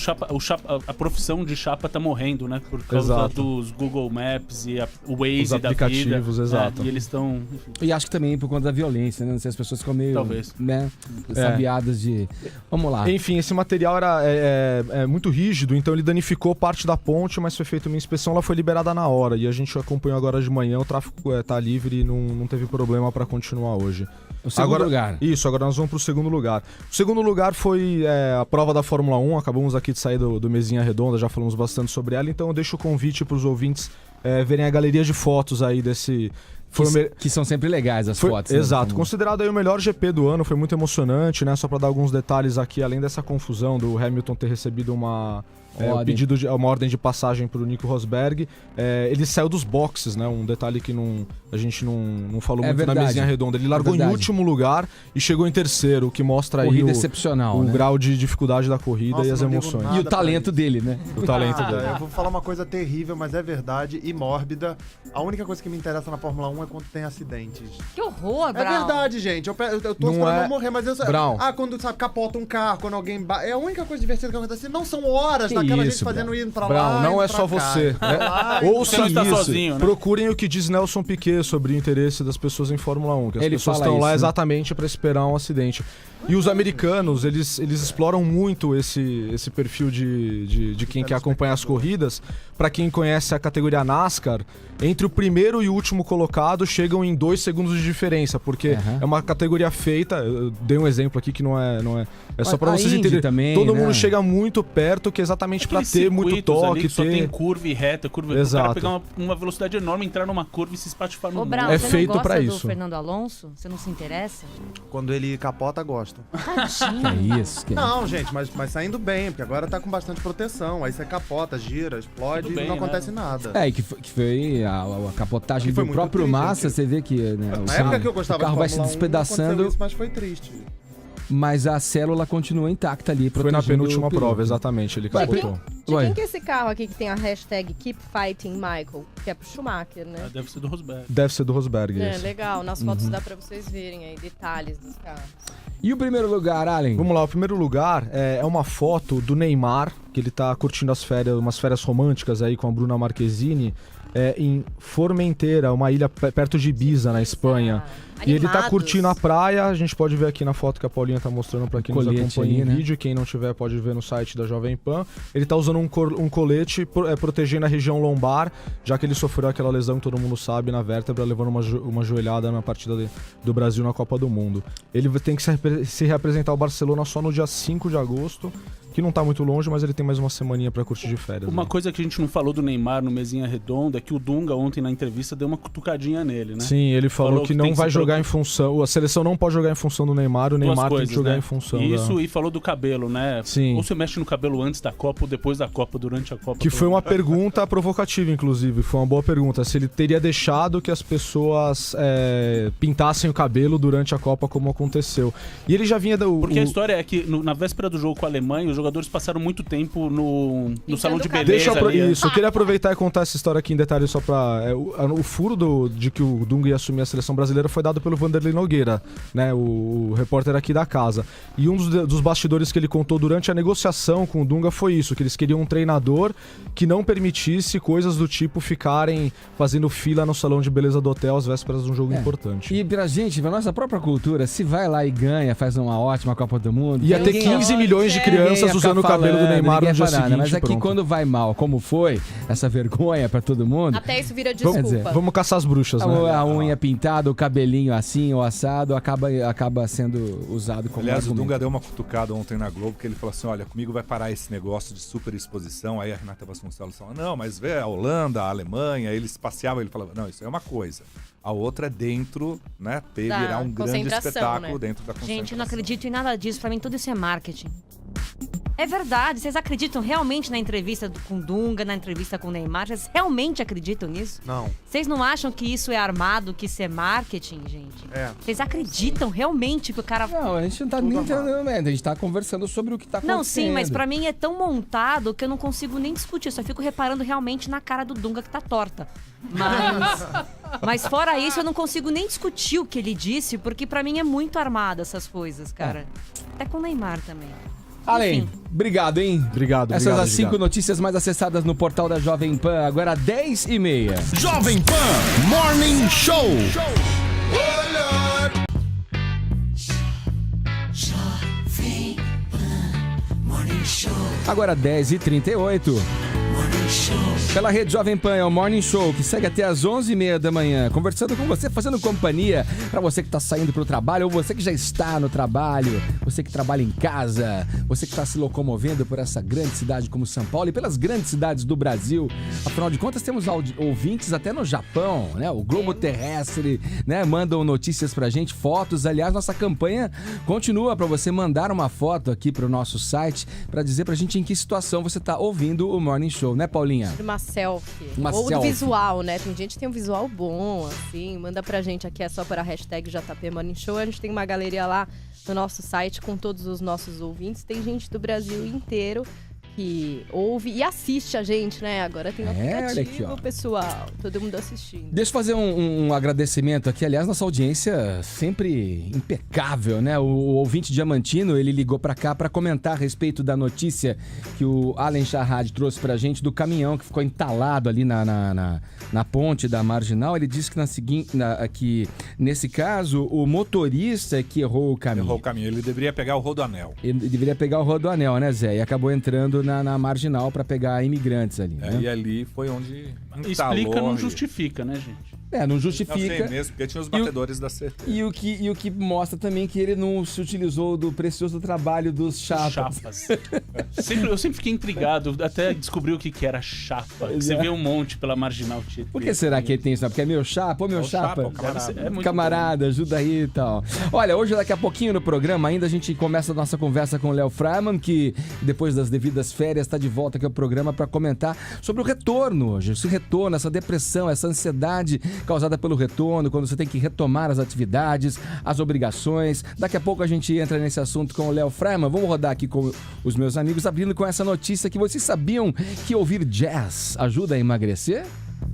a profissão de chapa tá morrendo, né, por causa dos Google Maps e o Waze os aplicativos, da vida. Exato. E eles estão... E acho que também por conta da violência, né? Não sei, as pessoas ficam meio... Talvez. Né, sabiadas de... Vamos lá. Enfim, esse material era muito rígido, então ele danificou parte da ponte, mas foi feita uma inspeção, ela foi liberada na hora. E a gente acompanhou agora de manhã, o tráfego tá livre e não teve problema para continuar hoje. O segundo lugar. Isso, agora nós vamos pro segundo lugar. O segundo lugar foi a prova da Fórmula 1, acabamos aqui de sair do Mesinha Redonda, já falamos bastante sobre ela, então eu deixo o convite pros ouvintes verem a galeria de fotos aí desse... Que são sempre legais as fotos. Exato, considerado aí o melhor GP do ano, foi muito emocionante, né? Só para dar alguns detalhes aqui, além dessa confusão do Hamilton ter recebido uma ordem de passagem pro Nico Rosberg, ele saiu dos boxes, né? Um detalhe que a gente não falou muito na Mesinha Redonda. Ele largou em último lugar e chegou em terceiro, o que mostra aí excepcional, o né? grau de dificuldade da corrida e as emoções. E o talento dele, né? O talento dele. Eu vou falar uma coisa terrível, mas é verdade e mórbida. A única coisa que me interessa na Fórmula 1 é quando tem acidentes. Que horror, Brown. É verdade, gente. Eu tô esperando não morrer, mas eu... Brown. Quando capota um carro, quando alguém... É a única coisa divertida que acontece. Não são horas daquela gente fazendo indo pra Brown, lá. Não é só você. Ouçam isso. Sozinho, né? Procurem o que diz Nelson Piquet sobre o interesse das pessoas em Fórmula 1. Que as pessoas estão lá exatamente para esperar um acidente. E os americanos, eles exploram muito esse perfil de quem quer acompanhar as corridas. Para quem conhece a categoria NASCAR, entre o primeiro e o último colocado chegam em 2 segundos de diferença, porque é uma categoria feita. Eu dei um exemplo aqui que não é só para vocês entenderem. Também, todo mundo chega muito perto, que é exatamente para ter muito toque. Ali, só tem curva e reta, Exato. O cara pegar uma velocidade enorme, entrar numa curva e se espatifar no mundo. Brown, você feito para isso. Do Fernando Alonso? Você não se interessa? Quando ele capota, gosto. Que isso? Não, gente, mas saindo bem, porque agora tá com bastante proteção. Aí você capota, gira, explode e não acontece nada. Que foi a capotagem do próprio triste, Massa, você vê que na época que eu gostava o carro vai se despedaçando. Isso, mas foi triste. Mas a célula continua intacta ali. Foi na penúltima prova, exatamente. Ele capotou. De quem que é esse carro aqui que tem a hashtag Keep Fighting Michael? Que é pro Schumacher, né? Deve ser do Rosberg. Deve ser do Rosberg, isso. Legal. Nas fotos dá pra vocês verem aí detalhes dos carros. E o primeiro lugar, Allen? Vamos lá, o primeiro lugar é uma foto do Neymar, que ele tá curtindo umas férias românticas aí com a Bruna Marquezine, em Formentera, uma ilha perto de Ibiza, na Espanha. E ele tá curtindo a praia, a gente pode ver aqui na foto que a Paulinha tá mostrando pra quem nos acompanha em vídeo. Quem não tiver pode ver no site da Jovem Pan. Ele tá usando usando um colete protegendo a região lombar, já que ele sofreu aquela lesão que todo mundo sabe na vértebra, levando uma joelhada na partida do Brasil na Copa do Mundo. Ele tem que se reapresentar ao Barcelona só no dia 5 de agosto, que não tá muito longe, mas ele tem mais uma semaninha pra curtir de férias. Uma coisa que a gente não falou do Neymar no Mesinha Redonda é que o Dunga ontem na entrevista deu uma cutucadinha nele, né? Sim, ele falou que não vai jogar em função, a seleção não pode jogar em função do Neymar, o Neymar tem que jogar em função Isso, e falou do cabelo, né? Sim. Ou você mexe no cabelo antes da Copa ou depois da Copa, durante a Copa. Que foi uma pergunta provocativa, inclusive, foi uma boa pergunta, se ele teria deixado que as pessoas pintassem o cabelo durante a Copa como aconteceu. E ele já vinha Porque a história é que na véspera do jogo com a Alemanha, os jogadores passaram muito tempo no salão de beleza. Eu queria aproveitar e contar essa história aqui em detalhes só pra... o furo de que o Dunga ia assumir a seleção brasileira foi dado pelo Vanderlei Nogueira, né, o repórter aqui da casa. E um dos bastidores que ele contou durante a negociação com o Dunga foi isso, que eles queriam um treinador que não permitisse coisas do tipo ficarem fazendo fila no salão de beleza do hotel às vésperas de um jogo importante. E pra gente, pra nossa própria cultura, se vai lá e ganha, faz uma ótima Copa do Mundo... Ia ter 15 milhões de crianças usando o cabelo do Neymar no dia seguinte. Mas aqui quando vai mal, como foi, essa vergonha pra todo mundo... Até isso vira desculpa. Quer dizer, vamos caçar as bruxas, né? A unha pintada, o cabelinho assim ou assado, acaba sendo usado como Aliás, argumento. o Dunga deu uma cutucada ontem na Globo, que ele falou assim, olha, comigo vai parar esse negócio de super exposição. Aí a Renata Vasconcelos falou, não, mas vê a Holanda, a Alemanha, eles passeavam, ele falava, não, isso é uma coisa. A outra é dentro, né, virar um grande espetáculo dentro da concentração. Gente, eu não acredito em nada disso, pra mim tudo isso é marketing. É verdade, vocês acreditam realmente na entrevista com Dunga, na entrevista com o Neymar? Vocês realmente acreditam nisso? Não. Vocês não acham que isso é armado, que isso é marketing, gente? Vocês acreditam realmente que o cara... Não, a gente não tá nem entendendo, a gente tá conversando sobre o que tá acontecendo. Não, sim, mas pra mim é tão montado que eu não consigo nem discutir, eu só fico reparando realmente na cara do Dunga que tá torta. Mas fora isso, eu não consigo nem discutir o que ele disse, porque pra mim é muito armado essas coisas, cara. Até com o Neymar também. Além, obrigado, hein? Obrigado. Essas as 5 notícias mais acessadas no portal da Jovem Pan, agora 10h30. Jovem Pan Morning Show. Jovem Pan Morning Show. Agora 10h38. Pela rede Jovem Pan é o Morning Show, que segue até às 11h30 da manhã, conversando com você, fazendo companhia para você que está saindo para o trabalho, ou você que já está no trabalho, você que trabalha em casa, você que está se locomovendo por essa grande cidade como São Paulo e pelas grandes cidades do Brasil. Afinal de contas, temos ouvintes até no Japão, né? O Globo Terrestre, né? Mandam notícias pra gente, fotos. Aliás, nossa campanha continua para você mandar uma foto aqui pro nosso site para dizer pra gente em que situação você tá ouvindo o Morning Show, né, Paulinha? Uma selfie. Ou selfie. do visual, né? Tem gente que tem um visual bom, assim. Manda pra gente aqui, é só para a hashtag JP Morning Show. A gente tem uma galeria lá no nosso site com todos os nossos ouvintes. Tem gente do Brasil inteiro que ouve e assiste a gente, né? Agora tem um aplicativo, aqui, ó. pessoal. Todo mundo assistindo. Deixa eu fazer um agradecimento aqui. Aliás, nossa audiência sempre impecável, né? O ouvinte diamantino, ele ligou pra cá pra comentar a respeito da notícia que o Allen Charrad trouxe pra gente do caminhão que ficou entalado ali na ponte da Marginal. Ele disse que nesse caso, o motorista que errou o caminho. Errou o caminho. Ele deveria pegar o Rodoanel. Ele deveria pegar o Rodoanel, né, Zé? E acabou entrando na Marginal pra pegar imigrantes ali, né? E ali foi onde Explica, não justifica, né, gente? Não justifica. Não sei mesmo, porque tinha os batedores da CT. E o que mostra também que ele não se utilizou do precioso trabalho dos chapas. Eu sempre fiquei intrigado, até descobri o que era chapa. Você vê um monte pela Marginal Tietê. Por que será que ele tem isso? Porque é meu chapa, meu chapa. Camarada, ajuda aí e tal. Olha, hoje daqui a pouquinho no programa, ainda a gente começa a nossa conversa com o Léo Freiman, que depois das devidas férias está de volta aqui ao programa para comentar sobre o retorno hoje. Esse retorno, essa depressão, essa ansiedade causada pelo retorno, quando você tem que retomar as atividades, as obrigações. Daqui a pouco a gente entra nesse assunto com o Léo Freiman. Vamos rodar aqui com os meus amigos, abrindo com essa notícia que vocês sabiam que ouvir jazz ajuda a emagrecer?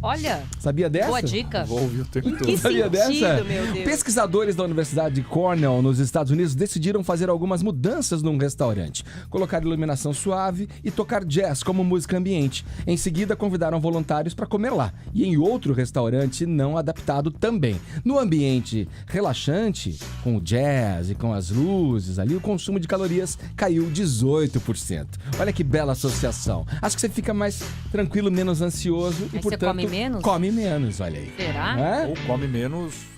Olha. Sabia dessa? Boa dica. Vou ouvir o tempo todo. Que Sabia sentido, dessa? meu Deus. Pesquisadores da Universidade de Cornell, nos Estados Unidos, decidiram fazer algumas mudanças num restaurante. Colocar iluminação suave e tocar jazz como música ambiente. Em seguida, convidaram voluntários para comer lá. E em outro restaurante não adaptado também. No ambiente relaxante, com o jazz e com as luzes ali, o consumo de calorias caiu 18%. Olha que bela associação. Acho que você fica mais tranquilo, menos ansioso e, Aí portanto, você come menos? come menos, olha aí. Será? É? Ou come menos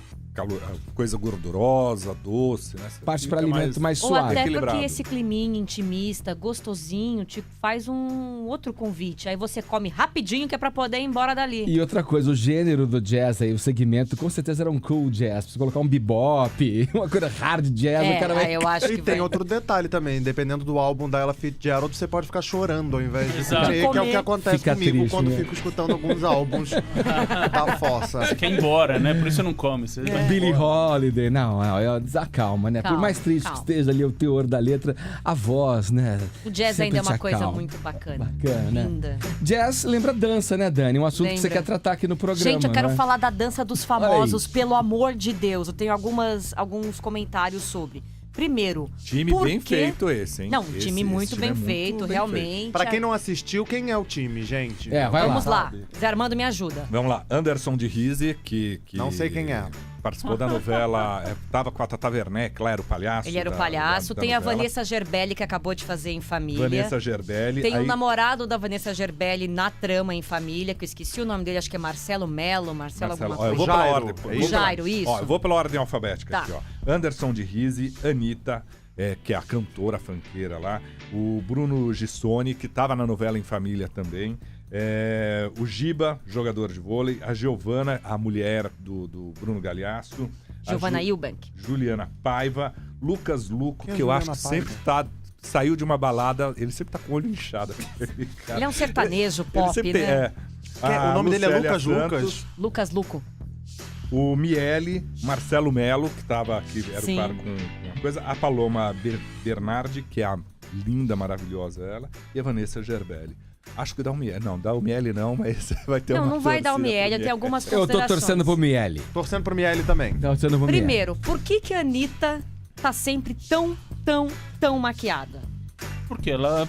coisa gordurosa, doce, né? Você Parte fica para alimento mais Ou suave. até equilibrado. porque esse climinha intimista, gostosinho, tipo, faz um outro convite. Aí você come rapidinho que é pra poder ir embora dali. E outra coisa, o gênero do jazz aí, o segmento, com certeza era um cool jazz. Precisa colocar um bebop, uma coisa hard jazz, o cara vai... eu acho E tem outro detalhe também, dependendo do álbum da Ella Fitzgerald, você pode ficar chorando ao invés de Exato. comer, que é o que acontece Fica comigo triste, quando né? fico escutando alguns álbuns da fossa. Você quer ir embora, né? Por isso você não come. Você vai Billie embora. Holiday, não, desacalma, né? Calma, Por mais triste calma. que esteja ali o teor da letra, a voz, né? O jazz sempre ainda é uma te coisa acalma. muito bacana. Bacana, né? Linda. Jazz lembra dança, né, Dani? Um assunto que você Lembra. quer tratar aqui no programa. Gente, eu quero né? falar da dança dos famosos, pelo amor de Deus. Eu tenho alguns comentários sobre. Primeiro, Time por bem quê? feito esse, hein? Não, Esse- time esse muito time bem é muito feito, bem realmente. Pra quem não assistiu, quem é o time, gente? Vamos lá. Zé Armando, me ajuda. Vamos lá, Anderson de Rize, que Não sei quem é. participou da novela, tava com a Tata Werneck, lá era o palhaço. Ele era o da- palhaço. da Tem a novela. Vanessa Gerbelli, que acabou de fazer em Família. Vanessa Gerbelli. Tem aí, o namorado da Vanessa Gerbelli na trama em Família, que eu esqueci o nome dele, acho que é Marcelo Melo, Marcelo Marcelo, alguma ó, eu coisa. vou pela Jairo, ordem. é eu vou pela- Jairo, isso. Ó, eu vou pela ordem alfabética Tá. aqui, ó. Anderson de Rize, Anitta, que é a cantora funkeira lá, o Bruno Gissoni, que tava na novela em Família também, o Giba, jogador de vôlei, a Giovana, a mulher do Bruno Galhaço, a Giovana Eubank. Juliana Paiva, Lucas Luco, Quem é que eu acho Juliana que sempre saiu de uma balada, ele sempre tá com o olho inchado. Ele é um sertanejo Ele pop, sempre né? A O nome dele é Lucélia Lucas Santos, Lucas. Lucas Luco. o Miele, Marcelo Melo, que tava aqui, era Sim. o par com uma coisa, a Paloma Bernardi, que é a linda, maravilhosa ela, e a Vanessa Gerbelli. Acho que dá o Miele. Não, dá o Miele não, mas vai ter uma Não vai dar o torcida Miele, pro tem algumas Eu tô considerações. torcendo pro Miele. Torcendo pro Miele também. Torcendo pro Miele. Primeiro, por que a Anitta tá sempre tão maquiada? Porque ela,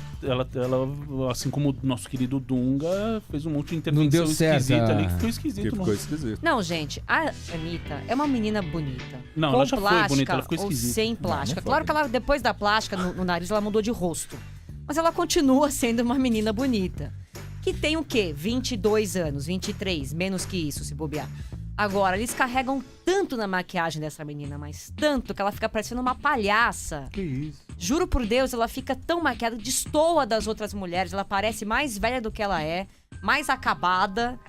assim como o nosso querido Dunga, fez um monte de intervenção Não deu certo, esquisita ali, que ficou esquisito. Que não. ficou esquisito. Não, gente, a Anitta é uma menina bonita. Não, com ela já foi plástica bonita, ela ficou ou esquisita. sem plástica. Claro que ela, depois da plástica no nariz, ela mudou de rosto. Mas ela continua sendo uma menina bonita. Que tem o quê? 22 anos, 23, menos que isso, se bobear. Agora, eles carregam tanto na maquiagem dessa menina, mas tanto, que ela fica parecendo uma palhaça. Que isso? Juro por Deus, ela fica tão maquiada, destoa das outras mulheres. Ela parece mais velha do que ela é, mais acabada.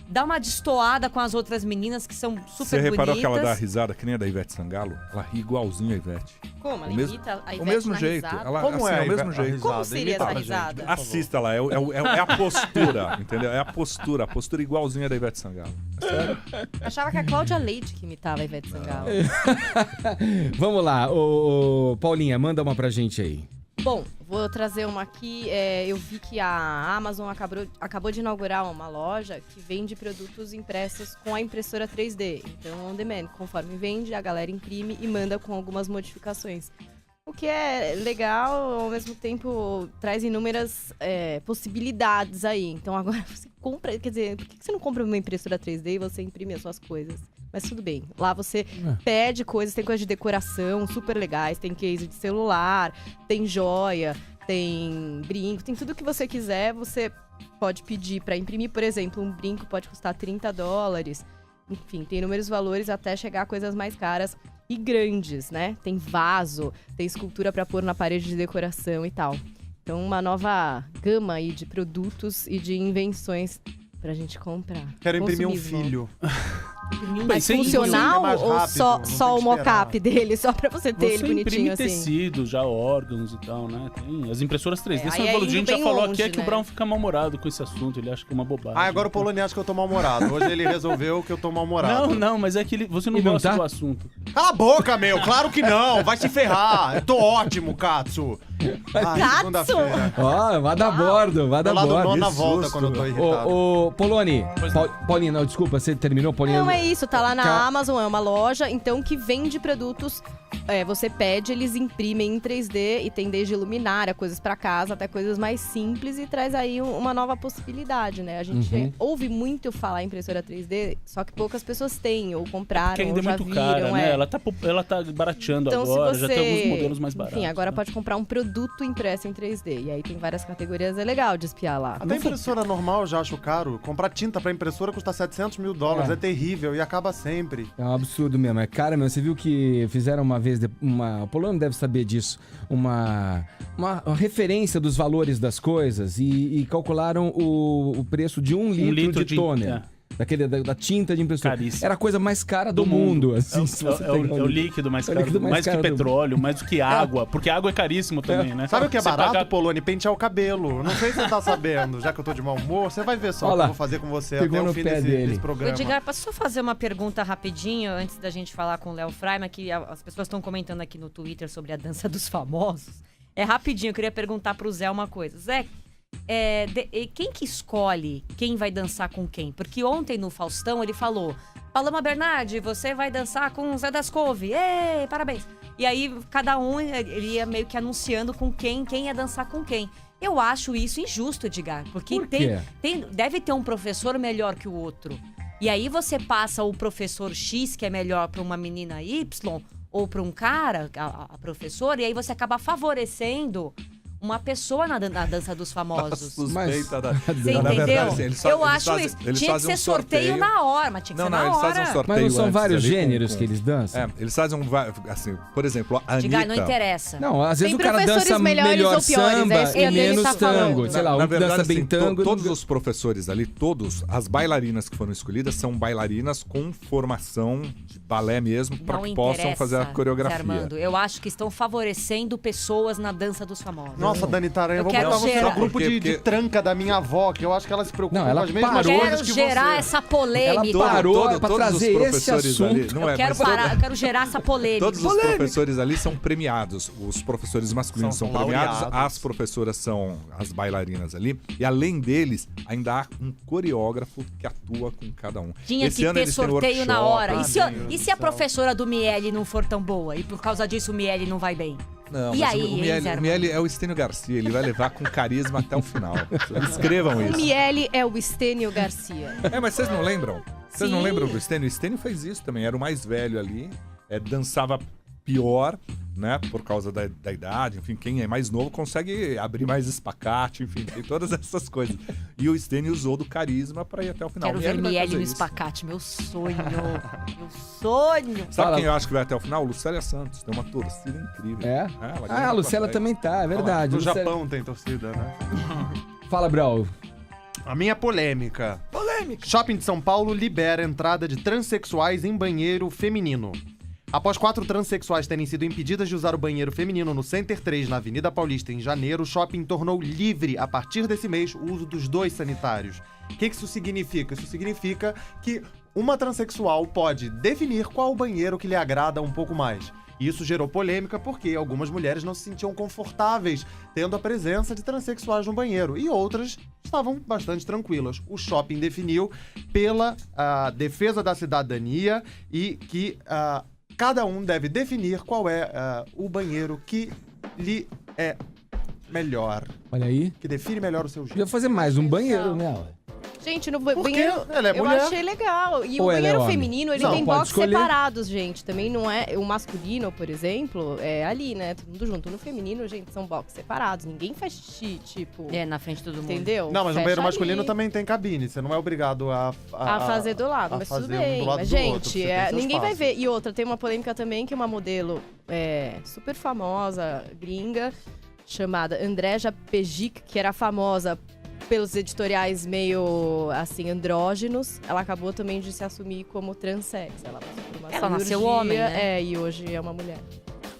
Dá uma destoada com as outras meninas que são super Você reparou bonitas. que ela dá risada que nem a da Ivete Sangalo? Ela ri igualzinho a Ivete. Como? Ela O mesmo- imita a Ivete o mesmo na jeito. risada? Ela, Como assim, é o a mesmo Ivete- a jeito. risada? Como seria Imita essa pra gente, risada? por favor. Assista lá, é a postura, entendeu? É a postura igualzinha da Ivete Sangalo. Sério? Eu achava que a Cláudia Leite que imitava a Ivete Sangalo. Vamos lá, ô Paulinha, manda uma pra gente aí. Bom, vou trazer uma aqui. Eu vi que a Amazon acabou de inaugurar uma loja que vende produtos impressos com a impressora 3D. Então, on demand. Conforme vende, a galera imprime e manda com algumas modificações. O que é legal, ao mesmo tempo, traz inúmeras possibilidades aí. Então, agora você compra... Quer dizer, por que você não compra uma impressora 3D e você imprime as suas coisas? Mas tudo bem. Lá você pede coisas, tem coisas de decoração super legais, tem case de celular, tem joia, tem brinco, tem tudo que você quiser, você pode pedir para imprimir. Por exemplo, um brinco pode custar $30. Enfim, tem inúmeros valores até chegar a coisas mais caras e grandes, né? Tem vaso, tem escultura para pôr na parede de decoração e tal. Então, uma nova gama aí de produtos e de invenções pra gente comprar. Quero imprimir um Consumismo. filho. Mas Você funcional imprime mais ou rápido, só, não só tem o que esperar. mocap dele, só pra você ter Você ele bonitinho imprime assim? tecido, já órgãos e tal, né? Tem as impressoras 3D são aí é evoluídas. A indo gente já bem falou longe, aqui que né? o Brown fica mal-humorado com esse assunto. Ele acha que é uma bobagem. Ah, agora o Polônia acha que eu tô mal-humorado. Hoje ele resolveu que eu tô mal-humorado. Não, mas é que você não E não gosta tá? do assunto. Cala a boca, meu! Claro que não! Vai se ferrar! Eu tô ótimo, Katsu! segunda-feira. Ó, vá dar bordo, vá dar Meu lado bordo. nona Que volta susto, quando eu tô meu. irritado. Ô, Poloni, Paulinha, não, desculpa, você terminou, Paulinha? Não, é isso, tá lá na Amazon, é uma loja, então que vende produtos, você pede, eles imprimem em 3D e tem desde luminária, coisas pra casa, até coisas mais simples e traz aí uma nova possibilidade, né? A gente ouve muito falar em impressora 3D, só que poucas pessoas têm, ou compraram, Porque ainda ou já é muito viram. cara, né? Ela tá barateando Então, agora, se já você... tem alguns modelos mais baratos. Enfim, agora pode comprar um produto impresso em 3D. E aí tem várias categorias, é legal de espiar lá. Até impressora normal eu já acho caro. Comprar tinta pra impressora custa $700 mil. É terrível e acaba sempre. É um absurdo mesmo, é cara mesmo. Você viu que fizeram uma vez, o Polônio deve saber disso, uma referência dos valores das coisas e calcularam o preço de um litro de toner. Da tinta de impressora. Caríssimo. Era a coisa mais cara do mundo. Assim, É o líquido mais caro. Mais que petróleo, mais do que água. Porque água é caríssimo também, né? Sabe o que é barato, Poloni? Pentear o cabelo. Não sei se você tá sabendo. Já que eu tô de mau humor, você vai ver só o que eu vou fazer com você até o fim desse programa. Edgar, posso só fazer uma pergunta rapidinho antes da gente falar com o Léo Freiman, que as pessoas estão comentando aqui no Twitter sobre a dança dos famosos. É rapidinho, eu queria perguntar pro Zé uma coisa. Zé, quem que escolhe quem vai dançar com quem? Porque ontem no Faustão ele falou: Paloma Bernardi, você vai dançar com o Zé das Couve. Ei, parabéns. E aí cada um ele ia meio que anunciando com quem ia dançar com quem. Eu acho isso injusto, Edgar, porque deve ter um professor melhor que o outro. E aí você passa o professor X, que é melhor para uma menina Y, ou para um cara, a professora, e aí você acaba favorecendo uma pessoa na dança dos famosos. Você entendeu? Eu acho isso. Tinha que ser sorteio na hora, mas tinha que ser na hora. Eles fazem um sorteio. Mas não são vários ali gêneros que eles dançam? Eles fazem assim, por exemplo, a Anitta... Não interessa. Não, às vezes o cara dança melhor samba e menos tango. Sei lá, na um verdade, dança bem assim, tango. Todos os professores ali, as bailarinas que foram escolhidas são bailarinas com formação de balé mesmo, para que possam fazer a coreografia. Armando, eu acho que estão favorecendo pessoas na dança dos famosos. Nossa, Dani Taranha, vou botar você no grupo de tranca da minha avó, que eu acho que ela se preocupa com as mesmas coisas que você. Eu quero gerar essa polêmica. Ela parou pra trazer esse assunto. Ali, não eu quero gerar essa polêmica. Todos os professores ali são premiados. Os professores masculinos são premiados, as professoras são as bailarinas ali. E além deles, ainda há um coreógrafo que atua com cada um. Tinha que ter sorteio na hora. E se a professora do Miele não for tão boa? E por causa disso o Miele não vai bem? Não, e mas aí, o Miele é o Estênio Garcia, ele vai levar com carisma até o final. Escrevam isso. O Miele é o Estênio Garcia. Mas vocês não lembram? Vocês não Sim. lembram do Estênio? O Estênio fez isso também, era o mais velho ali, dançava pior, né, por causa da idade, enfim, quem é mais novo consegue abrir mais espacate, enfim, tem todas essas coisas. E o Stênio usou do carisma pra ir até o final. Quero ver Miele no espacate, meu sonho, meu sonho. Sabe quem eu acho que vai até o final? Lucélia Santos, tem uma torcida incrível. A Lucélia também tá, é verdade. No Japão tem torcida, né? Fala, Brau. A minha polêmica. Shopping de São Paulo libera a entrada de transexuais em banheiro feminino. Após 4 transexuais terem sido impedidas de usar o banheiro feminino no Center 3, na Avenida Paulista, em janeiro, o shopping tornou livre, a partir desse mês, o uso dos 2 sanitários. O que isso significa? Isso significa que uma transexual pode definir qual banheiro que lhe agrada um pouco mais. E isso gerou polêmica porque algumas mulheres não se sentiam confortáveis tendo a presença de transexuais no banheiro e outras estavam bastante tranquilas. O shopping definiu pela defesa da cidadania e que cada um deve definir qual é o banheiro que lhe é melhor. Olha aí. Que define melhor o seu jeito. Podia fazer mais um banheiro, né? Gente, no banheiro ela é eu mulher. achei legal. E Ou o ela banheiro é homem? feminino, ele Não, tem pode boxes escolher. separados, gente. Também não é... O masculino, por exemplo, é ali, né? Todo mundo junto. No feminino, gente, são boxes separados. Ninguém faz xixi, tipo... na frente de todo mundo. Entendeu? Não, mas no Fecha banheiro masculino ali. também tem cabine. Você não é obrigado a fazer do lado, mas tudo fazer bem. um do lado Mas, do gente, outro, você tem seu ninguém vai espaço. ver. E outra, tem uma polêmica também, que é uma modelo super famosa, gringa, chamada Andréja Pejic, que era famosa pelos editoriais meio, assim, andrógenos. Ela acabou também de se assumir como transex. Ela passou por uma Ela nasceu cirurgia, homem, né? e hoje é uma mulher.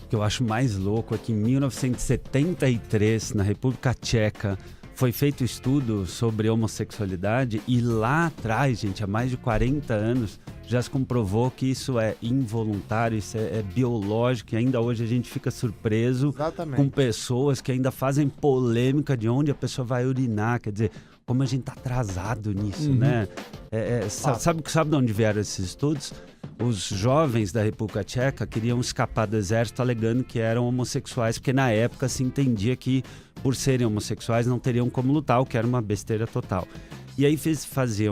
O que eu acho mais louco é que em 1973, na República Tcheca, foi feito estudo sobre homossexualidade e lá atrás, gente, há mais de 40 anos, já se comprovou que isso é involuntário, isso é biológico, e ainda hoje a gente fica surpreso com pessoas que ainda fazem polêmica de onde a pessoa vai urinar, quer dizer, como a gente tá atrasado nisso, né? Sabe de onde vieram esses estudos? Os jovens da República Tcheca queriam escapar do exército alegando que eram homossexuais, porque na época se entendia que por serem homossexuais não teriam como lutar, o que era uma besteira total. E aí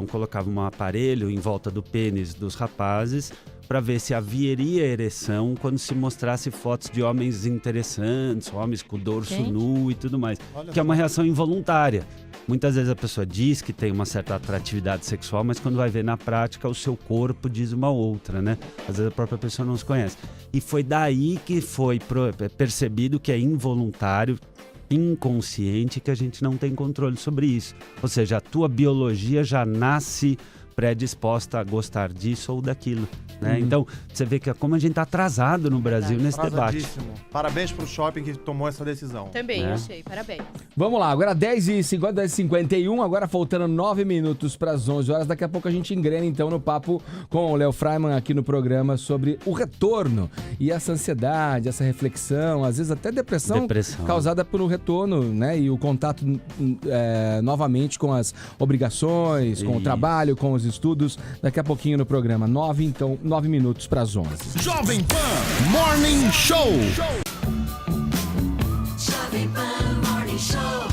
colocavam um aparelho em volta do pênis dos rapazes para ver se haveria ereção quando se mostrasse fotos de homens interessantes, homens com dorso nu e tudo mais, que é uma reação involuntária. Muitas vezes a pessoa diz que tem uma certa atratividade sexual, mas quando vai ver na prática, o seu corpo diz uma outra, né? Às vezes a própria pessoa não se conhece. E foi daí que foi percebido que é involuntário, inconsciente, que a gente não tem controle sobre isso. Ou seja, a tua biologia já nasce predisposta a gostar disso ou daquilo, né? Então, você vê que como a gente tá atrasado no Brasil nesse debate. Parabéns pro shopping que tomou essa decisão. Também achei, parabéns. Vamos lá, agora 10h51, agora faltando 9 minutos para as 11 horas. Daqui a pouco a gente engrena então no papo com o Léo Freiman aqui no programa sobre o retorno e essa ansiedade, essa reflexão, às vezes até depressão. Causada pelo retorno, né? E o contato novamente com as obrigações, com o trabalho, com os estudos. Daqui a pouquinho no programa. 9 minutos para as 11. Jovem Pan Morning Show. Jovem Pan Morning Show.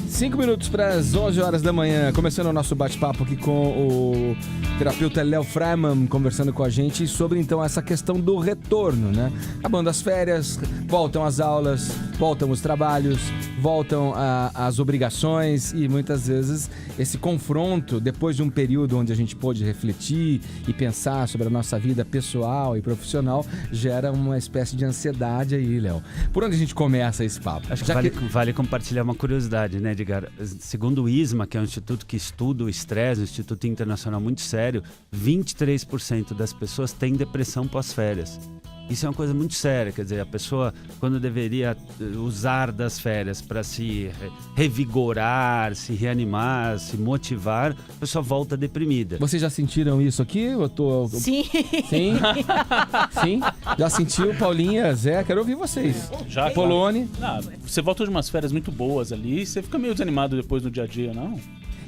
5 minutos para as 11 horas da manhã, começando o nosso bate-papo aqui com o terapeuta Léo Freiman, conversando com a gente sobre então essa questão do retorno, né? Acabando as férias, voltam as aulas, voltam os trabalhos, voltam as obrigações e muitas vezes esse confronto, depois de um período onde a gente pôde refletir e pensar sobre a nossa vida pessoal e profissional, gera uma espécie de ansiedade aí, Léo. Por onde a gente começa esse papo? Acho que vale compartilhar uma curiosidade, né, Edgar? Segundo o ISMA, que é um instituto que estuda o estresse, um instituto internacional muito sério, 23% das pessoas têm depressão pós-férias. Isso é uma coisa muito séria, quer dizer, a pessoa, quando deveria usar das férias para se revigorar, se reanimar, se motivar, a pessoa volta deprimida. Vocês já sentiram isso aqui? Sim. Sim? Sim? Já sentiu, Paulinha, Zé? Quero ouvir vocês. Já, Polone? Você volta de umas férias muito boas ali e você fica meio desanimado depois no dia a dia, não?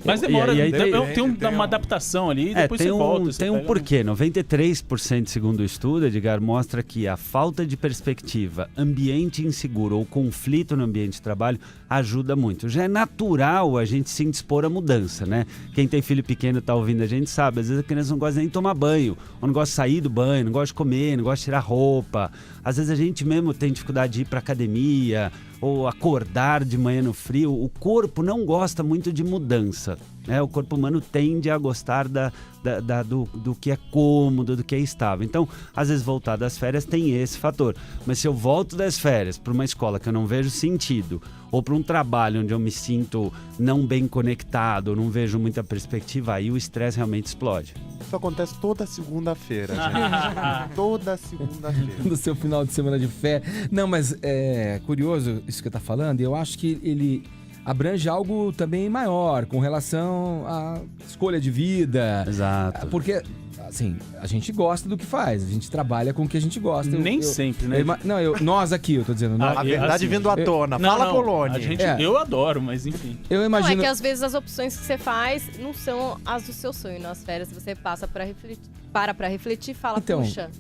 Mas demora, tem uma adaptação ali e depois você volta. Tem um porquê. 93%, segundo o estudo, Edgar, mostra que a falta de perspectiva, ambiente inseguro ou conflito no ambiente de trabalho ajuda muito. Já é natural a gente se indispor à mudança, né? Quem tem filho pequeno e tá ouvindo a gente sabe, às vezes a criança não gosta nem de tomar banho, ou não gosta de sair do banho, não gosta de comer, não gosta de tirar roupa. Às vezes a gente mesmo tem dificuldade de ir pra academia, ou acordar de manhã no frio. O corpo não gosta muito de mudança, né? O corpo humano tende a gostar do que é cômodo, do que é estável. Então, às vezes voltar das férias tem esse fator. Mas se eu volto das férias para uma escola que eu não vejo sentido, ou para um trabalho onde eu me sinto não bem conectado, ou não vejo muita perspectiva, aí o estresse realmente explode. Isso acontece toda segunda-feira, gente. Toda segunda-feira. No seu final de semana de fé. Não, mas é curioso isso que tá falando, e eu acho que ele abrange algo também maior, com relação à escolha de vida. Exato. Porque, assim, a gente gosta do que faz, a gente trabalha com o que a gente gosta. Nem sempre, né? Nós aqui, eu tô dizendo. A verdade assim, vindo à tona. Fala, Polônia. Eu adoro, mas enfim. Eu imagino... Não, é que às vezes as opções que você faz não são as do seu sonho. Nas férias você passa pra refletir e fala, então, puxa,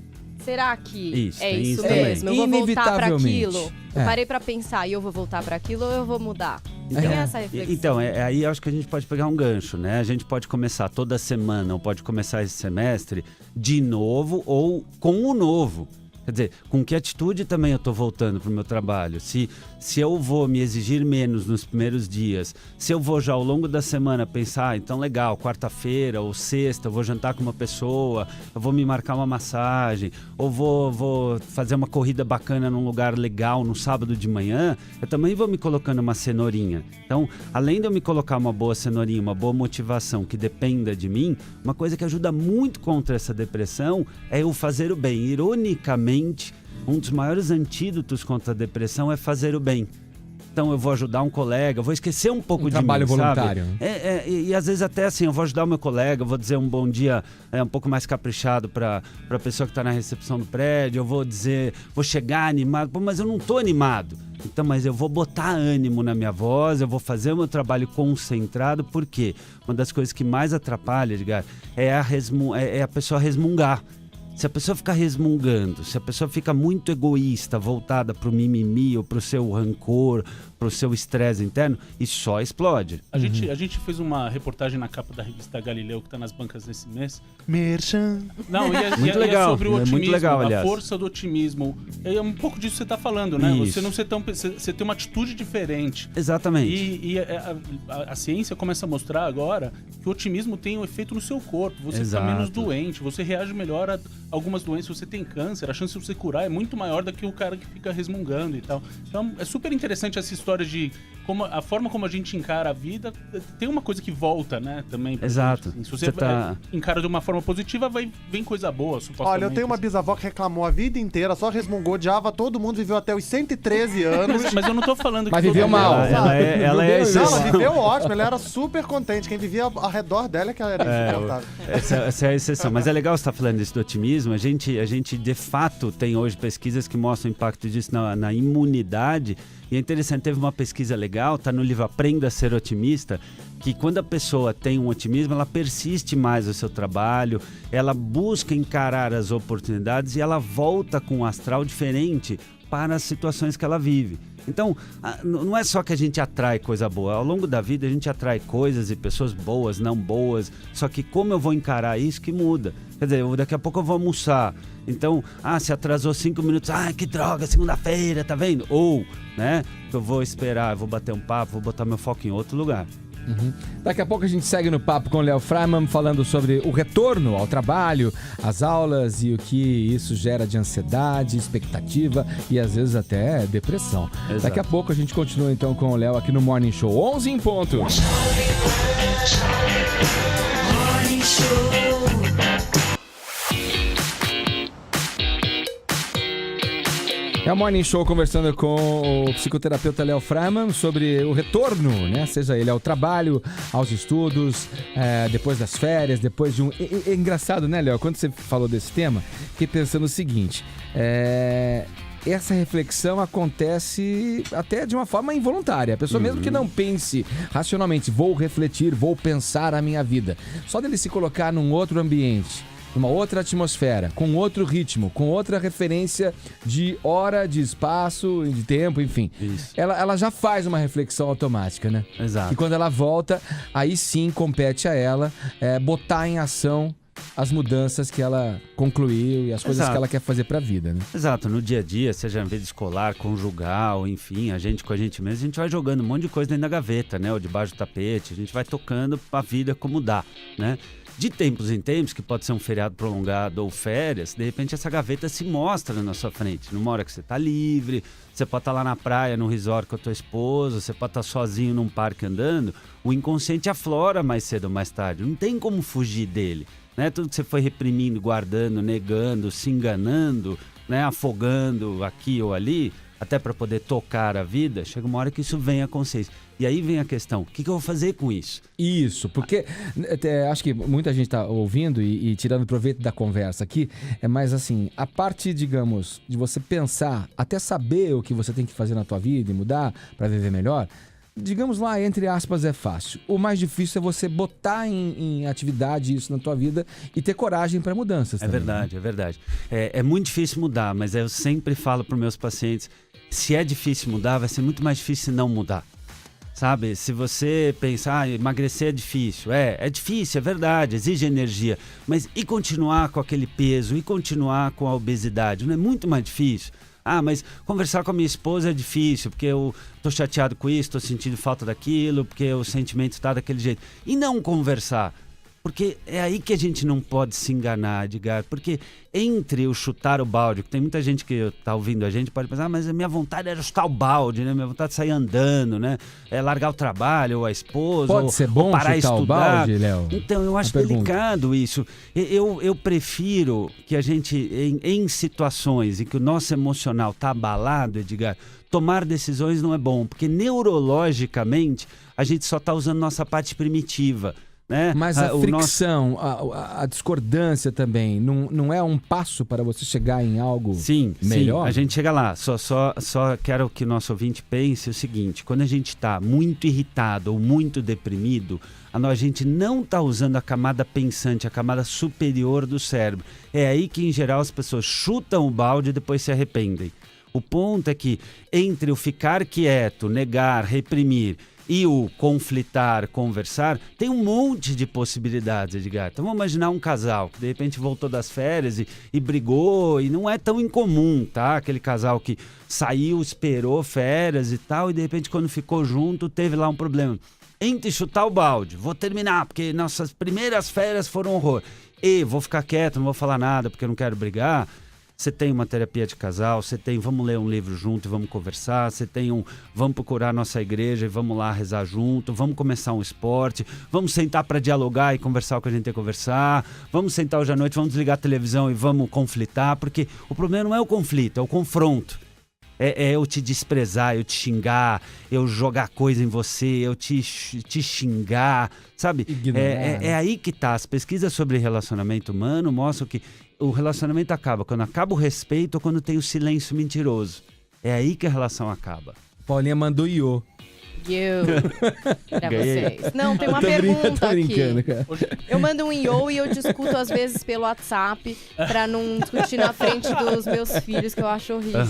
será que isso, é isso também. mesmo? Eu vou voltar pra Inevitavelmente. aquilo? Eu parei pra pensar e eu vou voltar pra aquilo ou eu vou mudar? Tem essa reflexão. Então, aí eu acho que a gente pode pegar um gancho, né? A gente pode começar toda semana ou pode começar esse semestre de novo ou com o novo. Quer dizer, com que atitude também eu tô voltando pro meu trabalho? Se eu vou me exigir menos nos primeiros dias, se eu vou já ao longo da semana pensar, então legal, quarta-feira ou sexta eu vou jantar com uma pessoa, eu vou me marcar uma massagem, ou vou fazer uma corrida bacana num lugar legal no sábado de manhã, eu também vou me colocando uma cenourinha. Então, além de eu me colocar uma boa cenourinha, uma boa motivação que dependa de mim, uma coisa que ajuda muito contra essa depressão é eu fazer o bem. Ironicamente, mente, um dos maiores antídotos contra a depressão é fazer o bem. Então eu vou ajudar um colega, eu vou esquecer um pouco de trabalho mim, voluntário. Sabe? E às vezes até assim, eu vou ajudar o meu colega, eu vou dizer um bom dia um pouco mais caprichado para a pessoa que está na recepção do prédio, eu vou chegar animado, pô, mas eu não tô animado. Então, mas eu vou botar ânimo na minha voz, eu vou fazer o meu trabalho concentrado, porque uma das coisas que mais atrapalha, Edgar, é a pessoa resmungar. Se a pessoa ficar resmungando, se a pessoa fica muito egoísta, voltada pro mimimi ou pro seu rancor, pro seu estresse interno, isso só explode. A gente fez uma reportagem na capa da revista Galileu, que tá nas bancas nesse mês. Merchan. Não, muito legal, é sobre o otimismo, muito legal, a aliás. força do otimismo. É um pouco disso que você tá falando, né? Isso. Você não ser tão... Você tem uma atitude diferente. Exatamente. E a ciência começa a mostrar agora que o otimismo tem um efeito no seu corpo. Você fica menos doente, você reage melhor a algumas doenças. Se você tem câncer, a chance de você curar é muito maior do que o cara que fica resmungando e tal. Então é super interessante essa história de a forma como a gente encara a vida. Tem uma coisa que volta, né, também. Exato. Gente, assim. Se você encara de uma forma positiva, vem coisa boa, supostamente. Olha, eu tenho uma bisavó que reclamou a vida inteira, só resmungou, odiava todo mundo, viveu até os 113 anos. Mas eu não tô falando mas viveu mal. Ela é ela viveu ótimo, ela era super contente. Quem vivia ao redor dela é que ela era insuportável. Essa é a exceção. Mas é legal você estar falando isso do otimismo. A gente de fato tem hoje pesquisas que mostram o impacto disso na imunidade. E é interessante, teve uma pesquisa legal, tá no livro Aprenda a Ser Otimista, que quando a pessoa tem um otimismo, ela persiste mais no seu trabalho, ela busca encarar as oportunidades e ela volta com um astral diferente para as situações que ela vive. Então, não é só que a gente atrai coisa boa. Ao longo da vida, a gente atrai coisas e pessoas boas, não boas. Só que como eu vou encarar isso que muda. Quer dizer, daqui a pouco eu vou almoçar. Então, se atrasou 5 minutos. Que droga, segunda-feira, tá vendo? Ou, né, eu vou esperar, eu vou bater um papo, vou botar meu foco em outro lugar. Daqui a pouco a gente segue no papo com o Léo Freiman, falando sobre o retorno ao trabalho, as aulas e o que isso gera de ansiedade, expectativa e às vezes até depressão. Exato. Daqui a pouco a gente continua então com o Léo aqui no Morning Show, 11 em ponto. Morning Show. É o Morning Show conversando com o psicoterapeuta Léo Freiman sobre o retorno, né? Seja ele ao trabalho, aos estudos, depois das férias, depois de um... É engraçado, né, Léo? Quando você falou desse tema, fiquei pensando o seguinte, essa reflexão acontece até de uma forma involuntária. A pessoa mesmo que não pense racionalmente, vou refletir, vou pensar a minha vida. Só dele se colocar num outro ambiente, numa outra atmosfera, com outro ritmo, com outra referência de hora, de espaço, de tempo, enfim. Isso. Ela já faz uma reflexão automática, né? Exato. E quando ela volta, aí sim compete a ela botar em ação as mudanças que ela concluiu e as coisas que ela quer fazer pra vida, né? Exato, no dia a dia, seja em vida escolar, conjugal, enfim, a gente com a gente mesmo, a gente vai jogando um monte de coisa dentro da gaveta, né? Ou debaixo do tapete, a gente vai tocando a vida como dá, né? De tempos em tempos, que pode ser um feriado prolongado ou férias, de repente essa gaveta se mostra na sua frente. Numa hora que você tá livre, você pode estar lá na praia, no resort com a tua esposa, você pode estar sozinho num parque andando, o inconsciente aflora mais cedo ou mais tarde, não tem como fugir dele, né? Tudo que você foi reprimindo, guardando, negando, se enganando, né? Afogando aqui ou ali, até para poder tocar a vida, chega uma hora que isso vem à consciência. E aí vem a questão, o que eu vou fazer com isso? Isso, porque acho que muita gente está ouvindo e tirando proveito da conversa aqui, é mais assim, a parte, digamos, de você pensar, até saber o que você tem que fazer na tua vida e mudar para viver melhor, digamos lá, entre aspas, é fácil. O mais difícil é você botar em atividade isso na tua vida e ter coragem para mudanças. É também, verdade, né? é verdade. É muito difícil mudar, mas eu sempre falo para os meus pacientes, se é difícil mudar, vai ser muito mais difícil não mudar. Sabe, se você pensar, emagrecer é difícil, é difícil, é verdade, exige energia, mas e continuar com aquele peso, e continuar com a obesidade, não é muito mais difícil? Mas conversar com a minha esposa é difícil, porque eu tô chateado com isso, tô sentindo falta daquilo, porque o sentimento está daquele jeito. E não conversar? Porque é aí que a gente não pode se enganar, Edgar. Porque entre o chutar o balde, que tem muita gente que tá ouvindo a gente, pode pensar, mas a minha vontade era chutar o balde, né? Minha vontade de sair andando, né? É largar o trabalho, ou a esposa, Pode ser bom ou parar a chutar o estudar. balde, Léo? Então, eu acho delicado isso. Eu prefiro que a gente, em situações em que o nosso emocional tá abalado, Edgar, tomar decisões não é bom, porque neurologicamente a gente só tá usando nossa parte primitiva. Né? Mas a fricção, a discordância também, não é um passo para você chegar em algo melhor? Sim, a gente chega lá. Só quero que o nosso ouvinte pense o seguinte: quando a gente está muito irritado ou muito deprimido, a gente não está usando a camada pensante, a camada superior do cérebro. É aí que, em geral, as pessoas chutam o balde e depois se arrependem. O ponto é que entre o ficar quieto, negar, reprimir e o conflitar, conversar, tem um monte de possibilidades, Edgar. Então vamos imaginar um casal que de repente voltou das férias e brigou, e não é tão incomum, tá? Aquele casal que saiu, esperou férias e tal, e de repente quando ficou junto teve lá um problema. Entre chutar o balde, vou terminar, porque nossas primeiras férias foram um horror, e vou ficar quieto, não vou falar nada porque eu não quero brigar. Você tem uma terapia de casal, você tem vamos ler um livro junto e vamos conversar, você tem vamos procurar a nossa igreja e vamos lá rezar junto, vamos começar um esporte, vamos sentar para dialogar e conversar o que a gente tem que conversar, vamos sentar hoje à noite, vamos desligar a televisão e vamos conflitar, porque o problema não é o conflito, é o confronto. É eu te desprezar, eu te xingar, eu jogar coisa em você, eu te xingar, sabe? É aí que tá. As pesquisas sobre relacionamento humano mostram que o relacionamento acaba quando acaba o respeito ou quando tem o silêncio mentiroso. É aí que a relação acaba. Paulinha mandou iô. Pra vocês. Não, tem uma pergunta aqui. Eu mando um iô e eu discuto às vezes pelo WhatsApp pra não discutir na frente dos meus filhos, que eu acho horrível.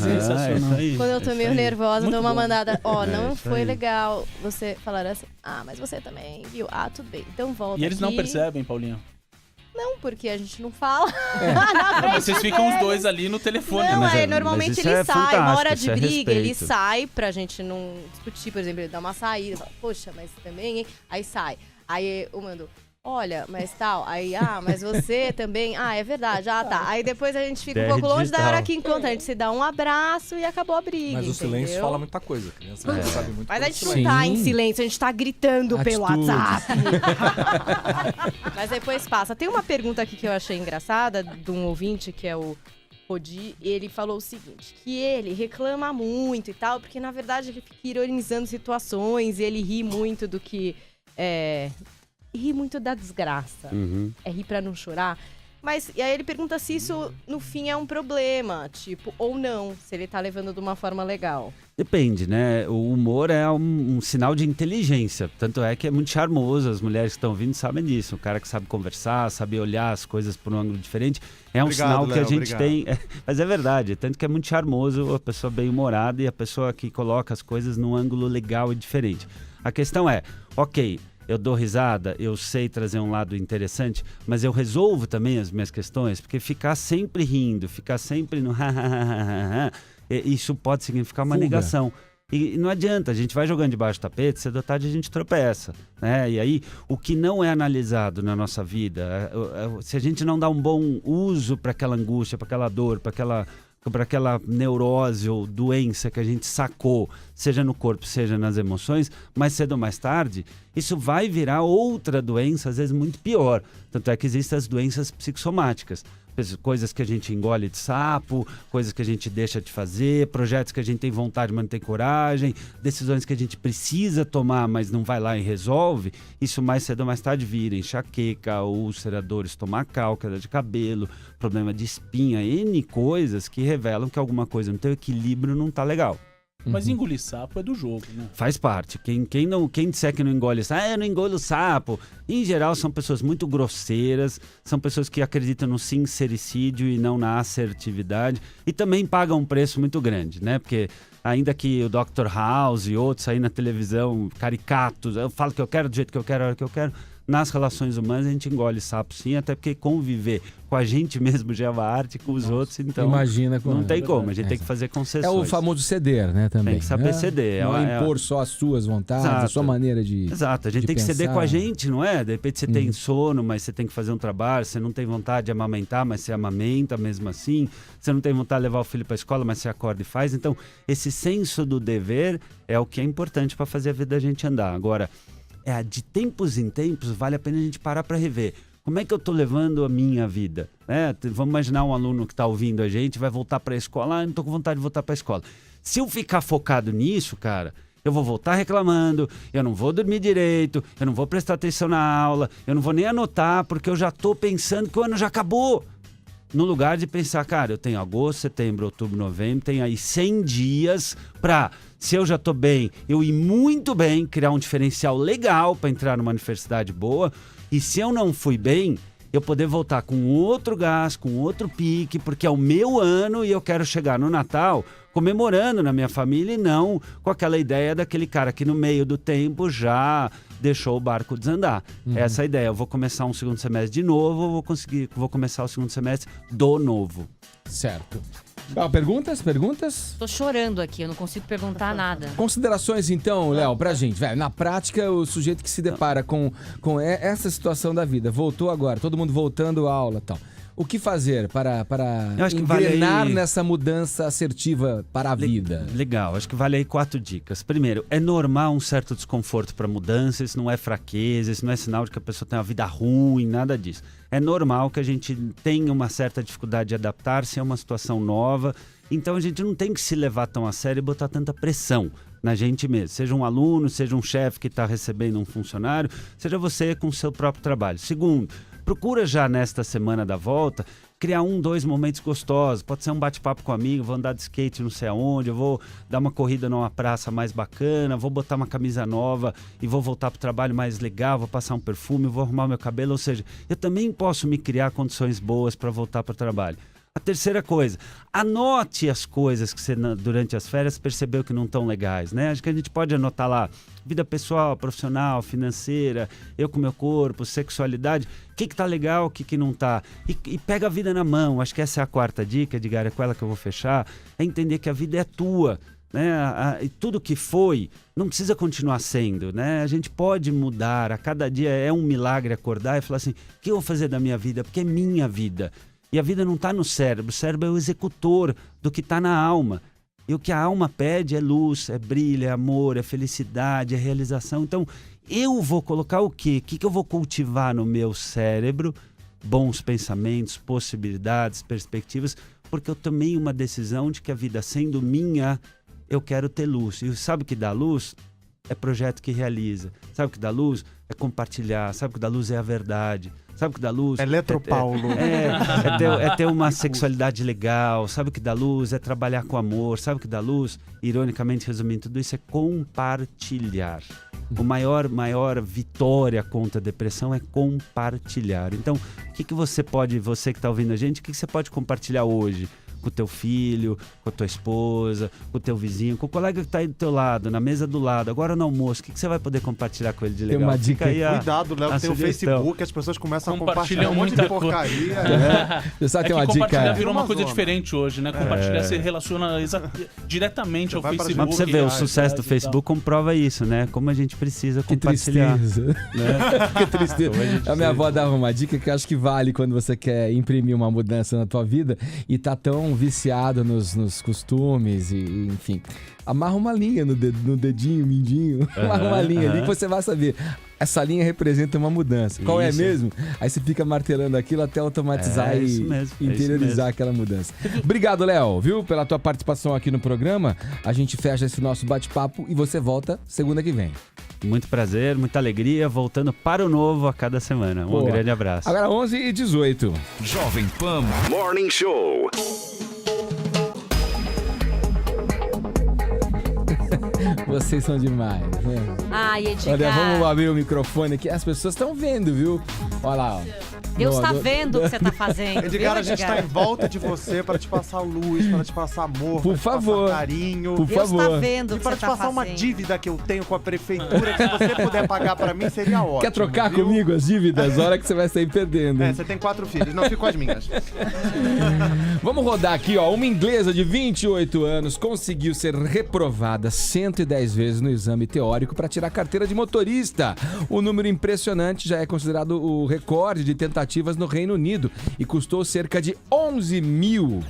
Quando eu tô meio nervosa, eu dou uma mandada. Não foi legal você falar assim, mas você também viu. Tudo bem, então volta. E eles não percebem, Paulinha? Não, porque a gente não fala. Mas vocês ficam os dois ali no telefone. Não, normalmente ele sai, uma hora de briga, ele sai pra gente não discutir, por exemplo, ele dá uma saída, fala, poxa, mas também, hein? Aí sai. Aí eu mando, olha, mas tal. Aí, mas você também. É verdade, tá. Aí depois a gente fica um pouco longe da hora que encontra. A gente se dá um abraço e acabou a briga. Mas o silêncio fala muita coisa. A criança não sabe muito. Mas a gente não tá em silêncio, a gente tá gritando pelo WhatsApp. Mas depois passa. Tem uma pergunta aqui que eu achei engraçada, de um ouvinte, que é o Rodi. Ele falou o seguinte, que ele reclama muito e tal, porque na verdade ele fica ironizando situações, e ele ri muito do que... ri muito da desgraça. É rir pra não chorar. Mas, e aí ele pergunta se isso, no fim, é um problema, tipo, ou não, se ele tá levando de uma forma legal. Depende, né? O humor é um sinal de inteligência. Tanto é que é muito charmoso, as mulheres que estão ouvindo sabem disso. O cara que sabe conversar, sabe olhar as coisas por um ângulo diferente, é um sinal que a gente tem... Mas é verdade, tanto que é muito charmoso a pessoa bem-humorada e a pessoa que coloca as coisas num ângulo legal e diferente. A questão é, ok... Eu dou risada, eu sei trazer um lado interessante, mas eu resolvo também as minhas questões, porque ficar sempre rindo, ficar sempre no isso pode significar uma negação. E não adianta, a gente vai jogando debaixo do tapete, cedo ou tarde a gente tropeça, né? E aí, o que não é analisado na nossa vida, se a gente não dá um bom uso para aquela angústia, para aquela dor, para aquela neurose ou doença que a gente sacou, seja no corpo, seja nas emoções, mais cedo ou mais tarde, isso vai virar outra doença, às vezes muito pior. Tanto é que existem as doenças psicossomáticas. Coisas que a gente engole de sapo, coisas que a gente deixa de fazer, projetos que a gente tem vontade, mas não tem coragem, decisões que a gente precisa tomar, mas não vai lá e resolve. Isso mais cedo ou mais tarde vira enxaqueca, úlcera, dor estomacal, queda de cabelo, problema de espinha, N coisas que revelam que alguma coisa no teu equilíbrio não tá legal. Mas engolir sapo é do jogo, né? Faz parte. Quem disser que não engole sapo, eu não engolo sapo. Em geral, são pessoas muito grosseiras, são pessoas que acreditam no sincericídio e não na assertividade. E também pagam um preço muito grande, né? Porque ainda que o Dr. House e outros aí na televisão, caricatos, eu falo que eu quero do jeito que eu quero, a hora que eu quero, nas relações humanas a gente engole sapo sim, até porque conviver com a gente mesmo já é uma arte, com os outros, então Imagina não tem como, a gente tem que fazer concessões. É o famoso ceder, né, também. Tem que saber ceder. Não impor só as suas vontades, Exato. a sua maneira de Exato, a gente de tem que ceder pensar. com a gente, não é? De repente você tem sono, mas você tem que fazer um trabalho, você não tem vontade de amamentar, mas você amamenta mesmo assim, você não tem vontade de levar o filho para a escola, mas você acorda e faz. Então, esse senso do dever é o que é importante para fazer a vida da gente andar. Agora, de tempos em tempos, vale a pena a gente parar para rever. Como é que eu estou levando a minha vida? Vamos imaginar um aluno que está ouvindo a gente, vai voltar para a escola, não estou com vontade de voltar para a escola. Se eu ficar focado nisso, cara, eu vou voltar reclamando, eu não vou dormir direito, eu não vou prestar atenção na aula, eu não vou nem anotar, porque eu já estou pensando que o ano já acabou. No lugar de pensar, cara, eu tenho agosto, setembro, outubro, novembro, tenho aí 100 dias para, se eu já estou bem, eu ir muito bem, criar um diferencial legal para entrar numa universidade boa. E se eu não fui bem, eu poder voltar com outro gás, com outro pique, porque é o meu ano e eu quero chegar no Natal comemorando na minha família e não com aquela ideia daquele cara que no meio do tempo já deixou o barco desandar. Essa é a ideia. Eu vou começar um segundo semestre de novo, vou começar o segundo semestre do novo. Certo. Perguntas? Tô chorando aqui, eu não consigo perguntar nada. Considerações, então, Léo, pra gente. Na prática, o sujeito que se depara com essa situação da vida, voltou agora, todo mundo voltando à aula e tal. O que fazer para engrenar nessa mudança assertiva para a vida? Legal, acho que vale aí 4 dicas. Primeiro, é normal um certo desconforto para mudança, isso não é fraqueza, isso não é sinal de que a pessoa tem uma vida ruim, nada disso. É normal que a gente tenha uma certa dificuldade de adaptar-se a uma situação nova, então a gente não tem que se levar tão a sério e botar tanta pressão na gente mesmo. Seja um aluno, seja um chefe que está recebendo um funcionário, seja você com o seu próprio trabalho. Segundo, procura já nesta semana da volta criar 2 momentos gostosos. Pode ser um bate-papo com um amigo, vou andar de skate não sei aonde, eu vou dar uma corrida numa praça mais bacana, vou botar uma camisa nova e vou voltar para o trabalho mais legal, vou passar um perfume, vou arrumar meu cabelo. Ou seja, eu também posso me criar condições boas para voltar para o trabalho. A terceira coisa, anote as coisas que você durante as férias percebeu que não estão legais, né? Acho que a gente pode anotar lá, vida pessoal, profissional, financeira, eu com meu corpo, sexualidade, o que tá legal, o que não tá. E pega a vida na mão, acho que essa é a 4ª dica, Edgar, é com ela que eu vou fechar, é entender que a vida é tua, né? E tudo que foi não precisa continuar sendo, né? A gente pode mudar, a cada dia é um milagre acordar e falar assim, o que eu vou fazer da minha vida? Porque é minha vida. E a vida não está no cérebro, o cérebro é o executor do que está na alma. E o que a alma pede é luz, é brilho, é amor, é felicidade, é realização. Então, eu vou colocar o quê? O que eu vou cultivar no meu cérebro? Bons pensamentos, possibilidades, perspectivas, porque eu tomei uma decisão de que a vida sendo minha, eu quero ter luz. E sabe o que dá luz? É projeto que realiza. Sabe o que dá luz? É compartilhar. Sabe o que dá luz? É a verdade. Sabe o que dá luz? Eletropaulo. É ter uma sexualidade legal. Sabe o que dá luz? É trabalhar com amor. Sabe o que dá luz? Ironicamente, resumindo tudo isso, é compartilhar. O maior vitória contra a depressão é compartilhar. Então, o que você que está ouvindo a gente, o que você pode compartilhar hoje? Com o teu filho, com a tua esposa, com o teu vizinho, com o colega que está aí do teu lado, na mesa do lado, agora no almoço, o que você vai poder compartilhar com ele de legal? Tem uma dica aí. Cuidado, Léo, tem o Facebook, as pessoas começam a compartilhar um monte de porcaria. Você tem uma compartilhar dica. virou uma coisa diferente hoje, né? Compartilhar se relaciona diretamente ao Facebook. Mas pra você ver, o sucesso do Facebook comprova isso, né? Como a gente precisa compartilhar. Que tristeza. Né? Que tristeza. A minha avó dava uma dica que eu acho que vale quando você quer imprimir uma mudança na tua vida e tá tão viciado nos costumes e enfim. Amarra uma linha no dedinho, mindinho. Amarra uma linha ali que você vai saber. Essa linha representa uma mudança. Qual é mesmo? Aí você fica martelando aquilo até automatizar e interiorizar aquela mudança. Obrigado, Léo, viu? Pela tua participação aqui no programa. A gente fecha esse nosso bate-papo e você volta segunda que vem. Muito prazer, muita alegria, voltando para o novo a cada semana. Um grande abraço. Agora 11h18. Jovem Pan Morning Show. Vocês são demais, né? Ai, Edgar. Olha, vamos abrir o microfone aqui. As pessoas estão vendo, viu? Olha lá, ó. Deus tá vendo o que você tá fazendo. Edgar, viu, a gente tá em volta de você para te passar luz, para te passar amor, Por pra te favor. passar carinho. Por Deus favor. tá vendo o E que para você te tá passar uma fazendo. dívida que eu tenho com a prefeitura, que se você puder pagar para mim, seria ótimo. Quer trocar viu? comigo as dívidas? Hora que você vai sair perdendo. É, você tem 4 filhos, não fico com as minhas. Vamos rodar aqui, ó. Uma inglesa de 28 anos conseguiu ser reprovada 110 vezes no exame teórico para tirar a carteira de motorista. O número impressionante já é considerado o recorde de tentativas no Reino Unido e custou cerca de 11 mil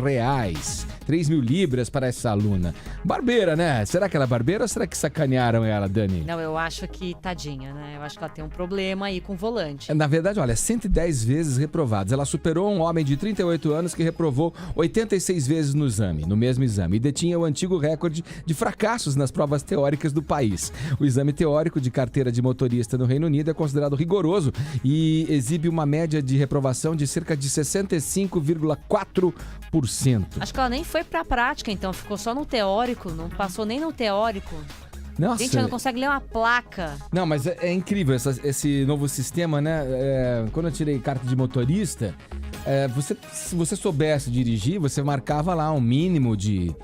reais. 3 mil libras para essa aluna. Barbeira, né? Será que ela é barbeira ou será que sacanearam ela, Dani? Não, eu acho que tadinha, né? Eu acho que ela tem um problema aí com o volante. Na verdade, olha, 110 vezes reprovados. Ela superou um homem de 38 anos que reprovou 86 vezes no mesmo exame, e detinha o antigo recorde de fracassos nas provas teóricas do país. O exame teórico de carteira de motorista no Reino Unido é considerado rigoroso e exibe uma média de reprovação de cerca de 65,4%. Acho que ela nem foi pra prática, então. Ficou só no teórico. Não passou nem no teórico. Nossa. Gente, ela não consegue ler uma placa. Não, mas é incrível esse novo sistema, né? Quando eu tirei carta de motorista, se você soubesse dirigir, você marcava lá um mínimo de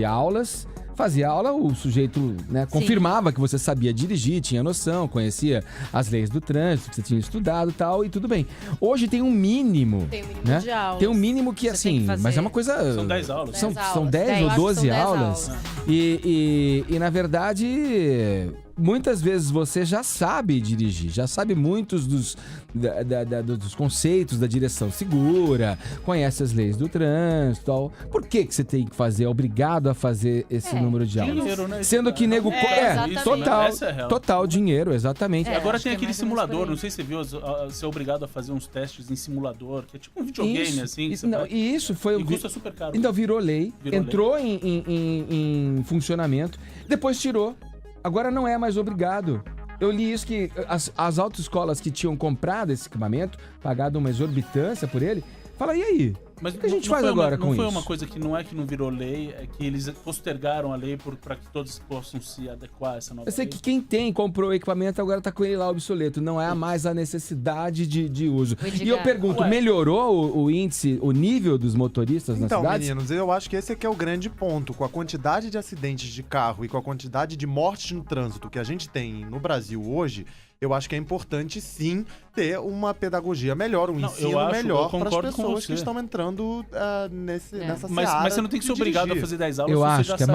aulas. Fazia aula, o sujeito, né, confirmava que você sabia dirigir, tinha noção, conhecia as leis do trânsito, que você tinha estudado e tal, e tudo bem. Hoje tem um mínimo. Tem um mínimo, né? de aulas. Tem um mínimo que, assim, mas é uma coisa... São 10 aulas. São 10 ou 12 aulas. E, na verdade... Muitas vezes você já sabe dirigir, já sabe muitos dos conceitos da direção segura, conhece as leis do trânsito e tal. Por que você tem que fazer? É obrigado a fazer esse número de aulas? Dinheiro, né? Sendo que nego... total dinheiro, exatamente. Agora tem aquele simulador, não sei se você viu, você é obrigado a fazer uns testes em simulador, que é tipo um videogame, assim. E isso foi... E custa super caro. Então virou lei, entrou em funcionamento, depois tirou. Agora não é mais obrigado. Eu li isso que as autoescolas que tinham comprado esse equipamento, pagado uma exorbitância por ele, fala, e aí? Mas o que a gente faz agora com isso? Não foi uma coisa que não virou lei, é que eles postergaram a lei para que todos possam se adequar a essa nova lei. Eu sei que quem comprou o equipamento agora tá com ele lá obsoleto. Não é mais a necessidade de uso. E eu pergunto, melhorou o índice, o nível dos motoristas nas cidades? Então, meninos, eu acho que esse aqui é o grande ponto. Com a quantidade de acidentes de carro e com a quantidade de mortes no trânsito que a gente tem no Brasil hoje, eu acho que é importante, sim, ter uma pedagogia melhor, ensino melhor para as pessoas que estão entrando nessa mas seara. Mas você não tem que ser obrigado a fazer 10 aulas. Eu você acho já que é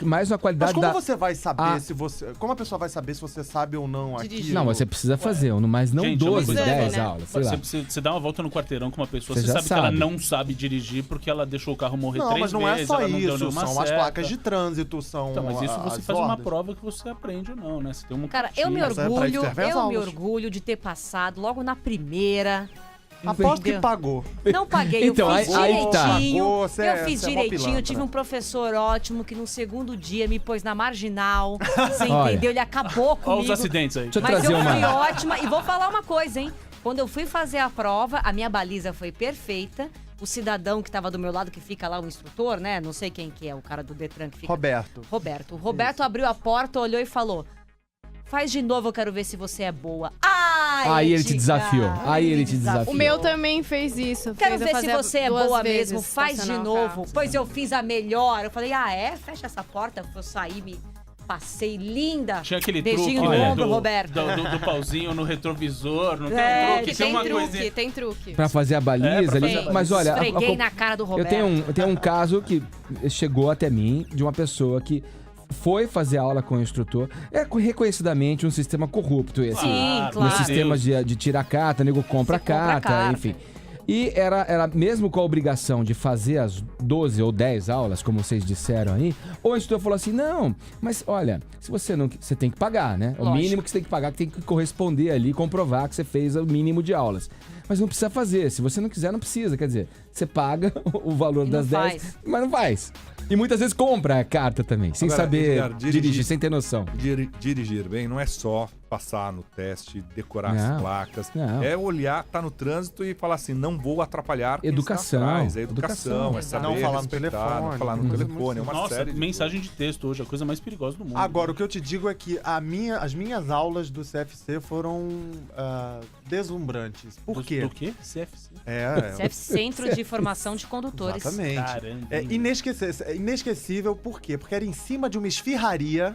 mais uma qualidade mas como você vai saber se você... Como a pessoa vai saber se você sabe ou não aquilo? Não, você precisa fazer, mas não 12, 10 aulas, sei lá. Você dá uma volta no quarteirão com uma pessoa, Você você já sabe que ela não sabe dirigir porque ela deixou o carro morrer 3 vezes. Não, mas não é só ela não deu isso, nenhuma são as seta. placas de trânsito, são Então, mas isso você as faz uma ordens. prova que você aprende ou não, né? Você tem um Cara, eu me orgulho de ter passado logo na primeira. Aposto que pagou. Não paguei, Então, eu fiz aí direitinho. tá. Eu fiz você é mó direitinho, pilantra. tive um professor ótimo que no segundo dia me pôs na marginal. Você Olha. entendeu? Ele acabou comigo. Olha os acidentes aí. Deixa eu Mas trazer eu fui uma... ótima. E vou falar uma coisa, hein? Quando eu fui fazer a prova, a minha baliza foi perfeita. O cidadão que estava do meu lado, que fica lá, o instrutor, né? Não sei quem que é, o cara do Detran que fica... Roberto. O Roberto abriu a porta, olhou e falou... Faz de novo, eu quero ver se você é boa. Ai, Aí ele te Edgar. desafiou. Aí ele te desafiou. O meu também fez isso. Quero Fez eu ver se fazer você é 2 boa vezes, mesmo. Faz de estacionar o novo. carro. Pois eu fiz a melhor. Eu falei, fecha essa porta. Eu saí, me passei linda. Tinha aquele beijinho truque, no né, ombro, Roberto. do pauzinho no retrovisor, não tem um truque? Tem uma coisinha. Tem truque. Pra fazer a baliza ali. Mas olha... Esfreguei na cara do Roberto. Eu tenho um caso que chegou até mim de uma pessoa que foi fazer aula com o instrutor. É reconhecidamente um sistema corrupto esse. Sim, No claro. sistema de tirar carta, nego compra Você compra carta, carta. enfim. E era mesmo com a obrigação de fazer as 12 ou 10 aulas, como vocês disseram aí, o instrutor falou assim, não, mas olha, se você não... Você tem que pagar, né? O Lógico. mínimo que você tem que pagar, que tem que corresponder ali, comprovar que você fez o mínimo de aulas. Mas não precisa fazer. Se você não quiser, não precisa. Quer dizer, você paga o valor E das não 10, faz. mas não faz. E muitas vezes compra a carta também, sem Agora, saber Edgar, dirigir, sem ter noção. Dirigir bem não é só passar no teste, decorar Não, as placas. não. É olhar, tá no trânsito e falar assim, não vou atrapalhar quem Educação, está atrás. É educação, é saber Não falar no respeitar, telefone, não falar no telefone. É uma Nossa, série de mensagem de texto hoje, a coisa mais perigosa do mundo. Agora, o que eu te digo é que as minhas aulas do CFC foram deslumbrantes. Por quê? Do quê? CFC? CF Centro de Formação de Condutores. Exatamente. Caramba. É inesquecível, por quê? Porque era em cima de uma esfirraria,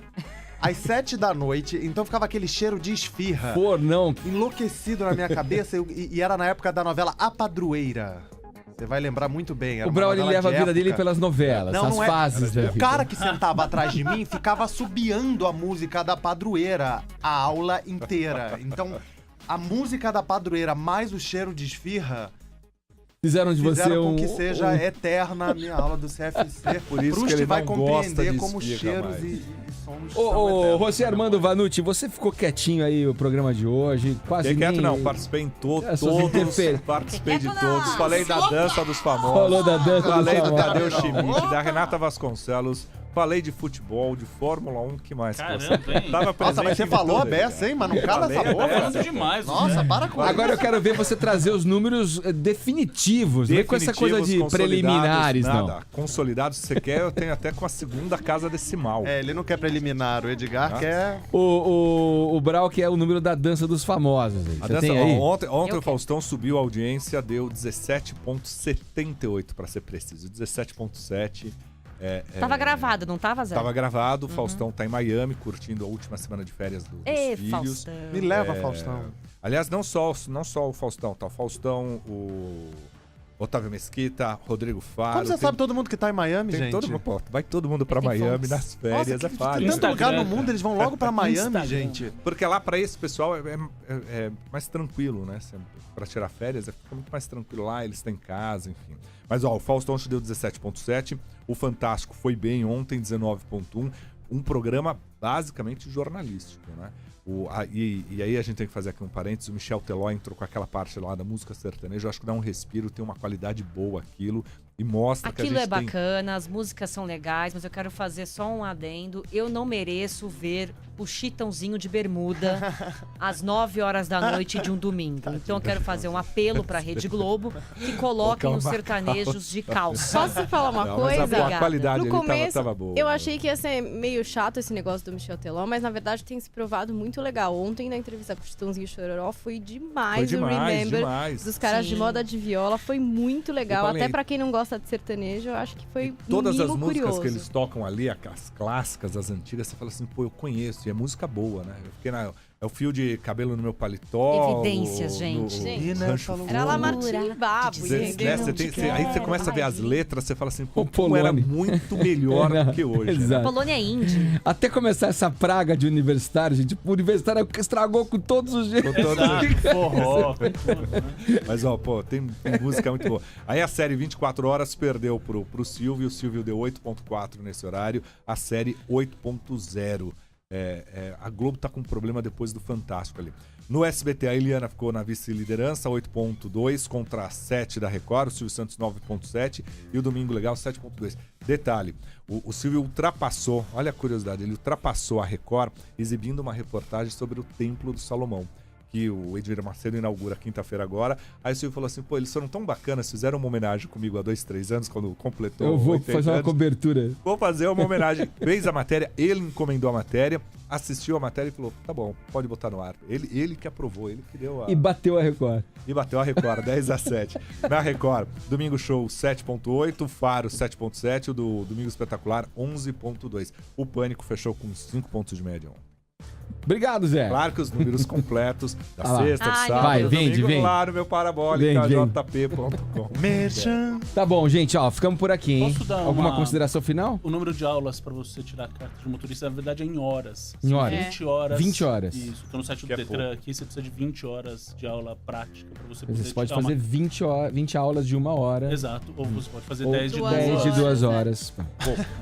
às 7 da noite, então ficava aquele cheiro de esfirra. Fornão. Enlouquecido na minha cabeça, e era na época da novela A Padroeira. Você vai lembrar muito bem. Era O uma Brau, ele novela leva a de vida época. dele pelas novelas, as não é. fases da O vida. cara que sentava atrás de mim ficava assobiando a música da Padroeira a aula inteira. Então, a música da Padroeira mais o cheiro de esfirra Fizeram de você com que seja eterna a minha aula do CFC. Por isso Proust que ele vai não gosta compreender de como esfirra cheiros mais. e sons Ô, José Armando Vanucci, você ficou quietinho aí o programa de hoje, quase Fiquei quieto nem... não, participei em Suas todos, interferências. participei de todos, falei da dança dos famosos, Falou da dança dos falei do famosos. Tadeu Schmidt, da Renata Vasconcelos, falei de futebol, de Fórmula 1, que mais? que você Caramba, hein? tava Nossa, presente mas você em falou a tudo, beça, cara. hein? Mas não cala Falei essa a boca. beça. Falando demais. Nossa, para com isso. Agora eu quero ver você trazer os números definitivos, não é com essa coisa de Definitivos, preliminares, consolidados, não. nada. Consolidados, se você quer, eu tenho até com a segunda casa decimal. Ele não quer preliminar, o Edgar quer... O Brau que é o número da dança dos famosos. Aí. A Você dança, tem aí? ontem o Faustão subiu a audiência, deu 17,78 para ser preciso. 17,7. Tava gravado, não tava, Zé? Tava gravado, o Faustão tá em Miami, curtindo a última semana de férias dos Ê, filhos. Faustão. Me leva, Faustão. Aliás, não só o Faustão, tá? O Faustão, o Otávio Mesquita, Rodrigo Faro. Como você sabe todo mundo que tá em Miami, tem gente? todo mundo, pô, vai todo mundo pra Miami nas férias, Nossa, é fácil. Tanto lugar no mundo, eles vão logo pra Miami, Instagram. gente. Porque lá pra esse pessoal é mais tranquilo, né? Pra tirar férias, fica muito mais tranquilo lá, eles têm casa, enfim. Mas ó, o Faustão te deu 17,7, o Fantástico foi bem ontem, 19,1, um programa basicamente jornalístico, né? E aí a gente tem que fazer aqui um parênteses, o Michel Teló entrou com aquela parte lá da música sertaneja, eu acho que dá um respiro, tem uma qualidade boa aquilo, e mostra que a Aquilo gente é bacana, as músicas são legais, mas eu quero fazer só um adendo. Eu não mereço ver o Chitãozinho de bermuda às 9 horas da noite de um domingo. Então eu quero fazer um apelo pra Rede Globo que coloquem os sertanejos de calça. Posso falar uma Não, mas coisa? a qualidade No ali começo, tava boa. eu achei que ia ser meio chato esse negócio do Michel Teló, mas na verdade tem se provado muito legal. Ontem, na entrevista com o Chitãozinho e Chororó, foi demais, Foi demais, o Remember demais. dos caras de Sim. moda de viola. Foi muito legal. falei- Até pra quem não gosta de sertanejo, eu acho que foi Todas no as mínimo músicas curioso. que eles tocam ali, as clássicas, as antigas, você fala assim, pô, eu conheço, e é música boa, né? Eu fiquei é o fio de cabelo no meu paletó. Evidências, gente. Era Lamartine Babo, entendeu? Aí você começa a ver as letras, você fala assim, pô, O como era Poloni. muito melhor do que hoje. né? Exato. Polônia é indie. Até começar essa praga de universitário, gente, o universitário estragou com todos os jeitos. Com todos os- Forró. Mas, ó, pô, tem música muito boa. Aí a série 24 horas perdeu pro Silvio, o Silvio deu 8,4 nesse horário, a série 8,0. A Globo tá com um problema depois do Fantástico ali. No SBT, a Eliana ficou na vice-liderança, 8,2 contra 7 da Record, o Silvio Santos 9,7 e o Domingo Legal 7,2. Detalhe, o Silvio ultrapassou, olha a curiosidade, ele ultrapassou a Record exibindo uma reportagem sobre o Templo do Salomão, que o Edmir Macedo inaugura quinta-feira agora. Aí o Silvio falou assim, pô, eles foram tão bacanas, fizeram uma homenagem comigo há 2, 3 anos, quando completou Eu vou 80 fazer uma anos. cobertura. Vou fazer uma homenagem. Fez a matéria, ele encomendou a matéria, assistiu a matéria e falou, tá bom, pode botar no ar. Ele que aprovou, ele que deu a... E bateu a Record. E bateu a Record, 10-7. Na Record, Domingo Show 7,8, Faro 7,7, o do Domingo Espetacular 11,2. O Pânico fechou com 5 pontos de média. Obrigado, Zé. Claro que os números completos da Ah lá. sexta, do Ai, sábado, Vai, do vende, domingo, vende. lá no meu Parabólica, Vende, vende. jp.com. Merchan. Tá bom, gente, ó, ficamos por aqui, hein? Posso dar Alguma uma- consideração final? O número de aulas pra você tirar a carta de motorista, na verdade, é em horas. Em São horas. 20 horas. 20 horas. Isso. Tô no site do Que é Detran pouco. aqui, você precisa de 20 horas de aula prática pra você poder Você pode tirar fazer uma... 20 aulas de 1 hora. Exato. Ou você pode fazer Ou 10 de 2 10 horas. de 2 horas.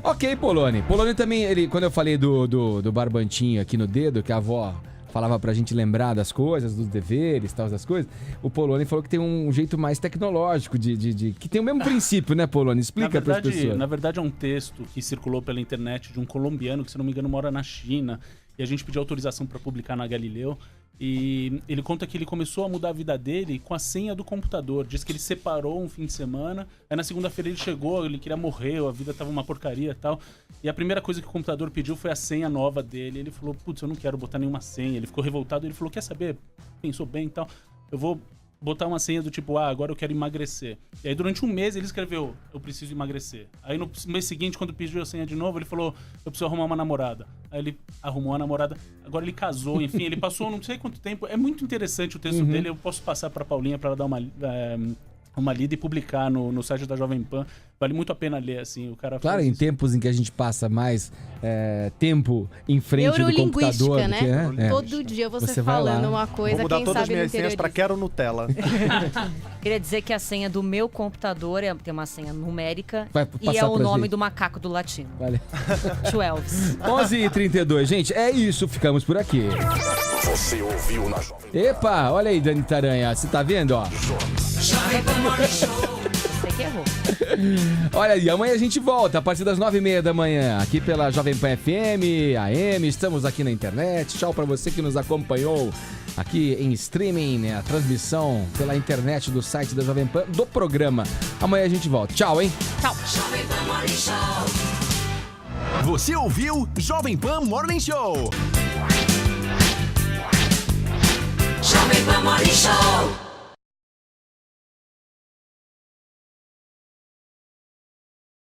Ok, Poloni. Poloni também, quando eu falei do barbantinho aqui no dedo, que a avó falava pra gente lembrar das coisas, dos deveres, tal, das coisas. O Poloni falou que tem um jeito mais tecnológico que tem o mesmo princípio, né, Poloni? Explica para as pessoas. Na verdade, é um texto que circulou pela internet de um colombiano que, se não me engano, mora na China. E a gente pediu autorização para publicar na Galileu. E ele conta que ele começou a mudar a vida dele com a senha do computador. Diz que ele separou um fim de semana. Aí na segunda-feira ele chegou, ele queria morrer, a vida tava uma porcaria e tal. E a primeira coisa que o computador pediu foi a senha nova dele. Ele falou, putz, eu não quero botar nenhuma senha. Ele ficou revoltado, ele falou, quer saber? Pensou bem e tal. Eu vou botar uma senha do tipo, agora eu quero emagrecer. E aí durante um mês ele escreveu, eu preciso emagrecer. Aí no mês seguinte, quando pediu a senha de novo, ele falou, eu preciso arrumar uma namorada. Aí ele arrumou a namorada, agora ele casou, enfim, ele passou não sei quanto tempo. É muito interessante o texto dele, eu posso passar pra Paulinha pra ela dar uma lida e publicar no site da Jovem Pan. Vale muito a pena ler, assim, o cara Claro, em tempos em que a gente passa mais tempo em frente do computador. Né? Todo dia você falando uma coisa, vou mudar quem todas as sabe minhas senhas pra Quero Nutella. Queria dizer que a senha do meu computador tem uma senha numérica e é o nome do macaco do latino. Vale. 12. 11h32, gente, é isso, ficamos por aqui. Você ouviu na Jovem. Epa, olha aí, Dani Taranha, você tá vendo, ó? Jovem Pan Morning Show. Você que errou. Olha aí, amanhã a gente volta a partir das 9h30 da manhã, aqui pela Jovem Pan FM, AM, estamos aqui na internet. Tchau pra você que nos acompanhou aqui em streaming, né, a transmissão pela internet do site da Jovem Pan, do programa. Amanhã a gente volta. Tchau, hein? Tchau. Jovem Pan Morning Show. Você ouviu Jovem Pan Morning Show.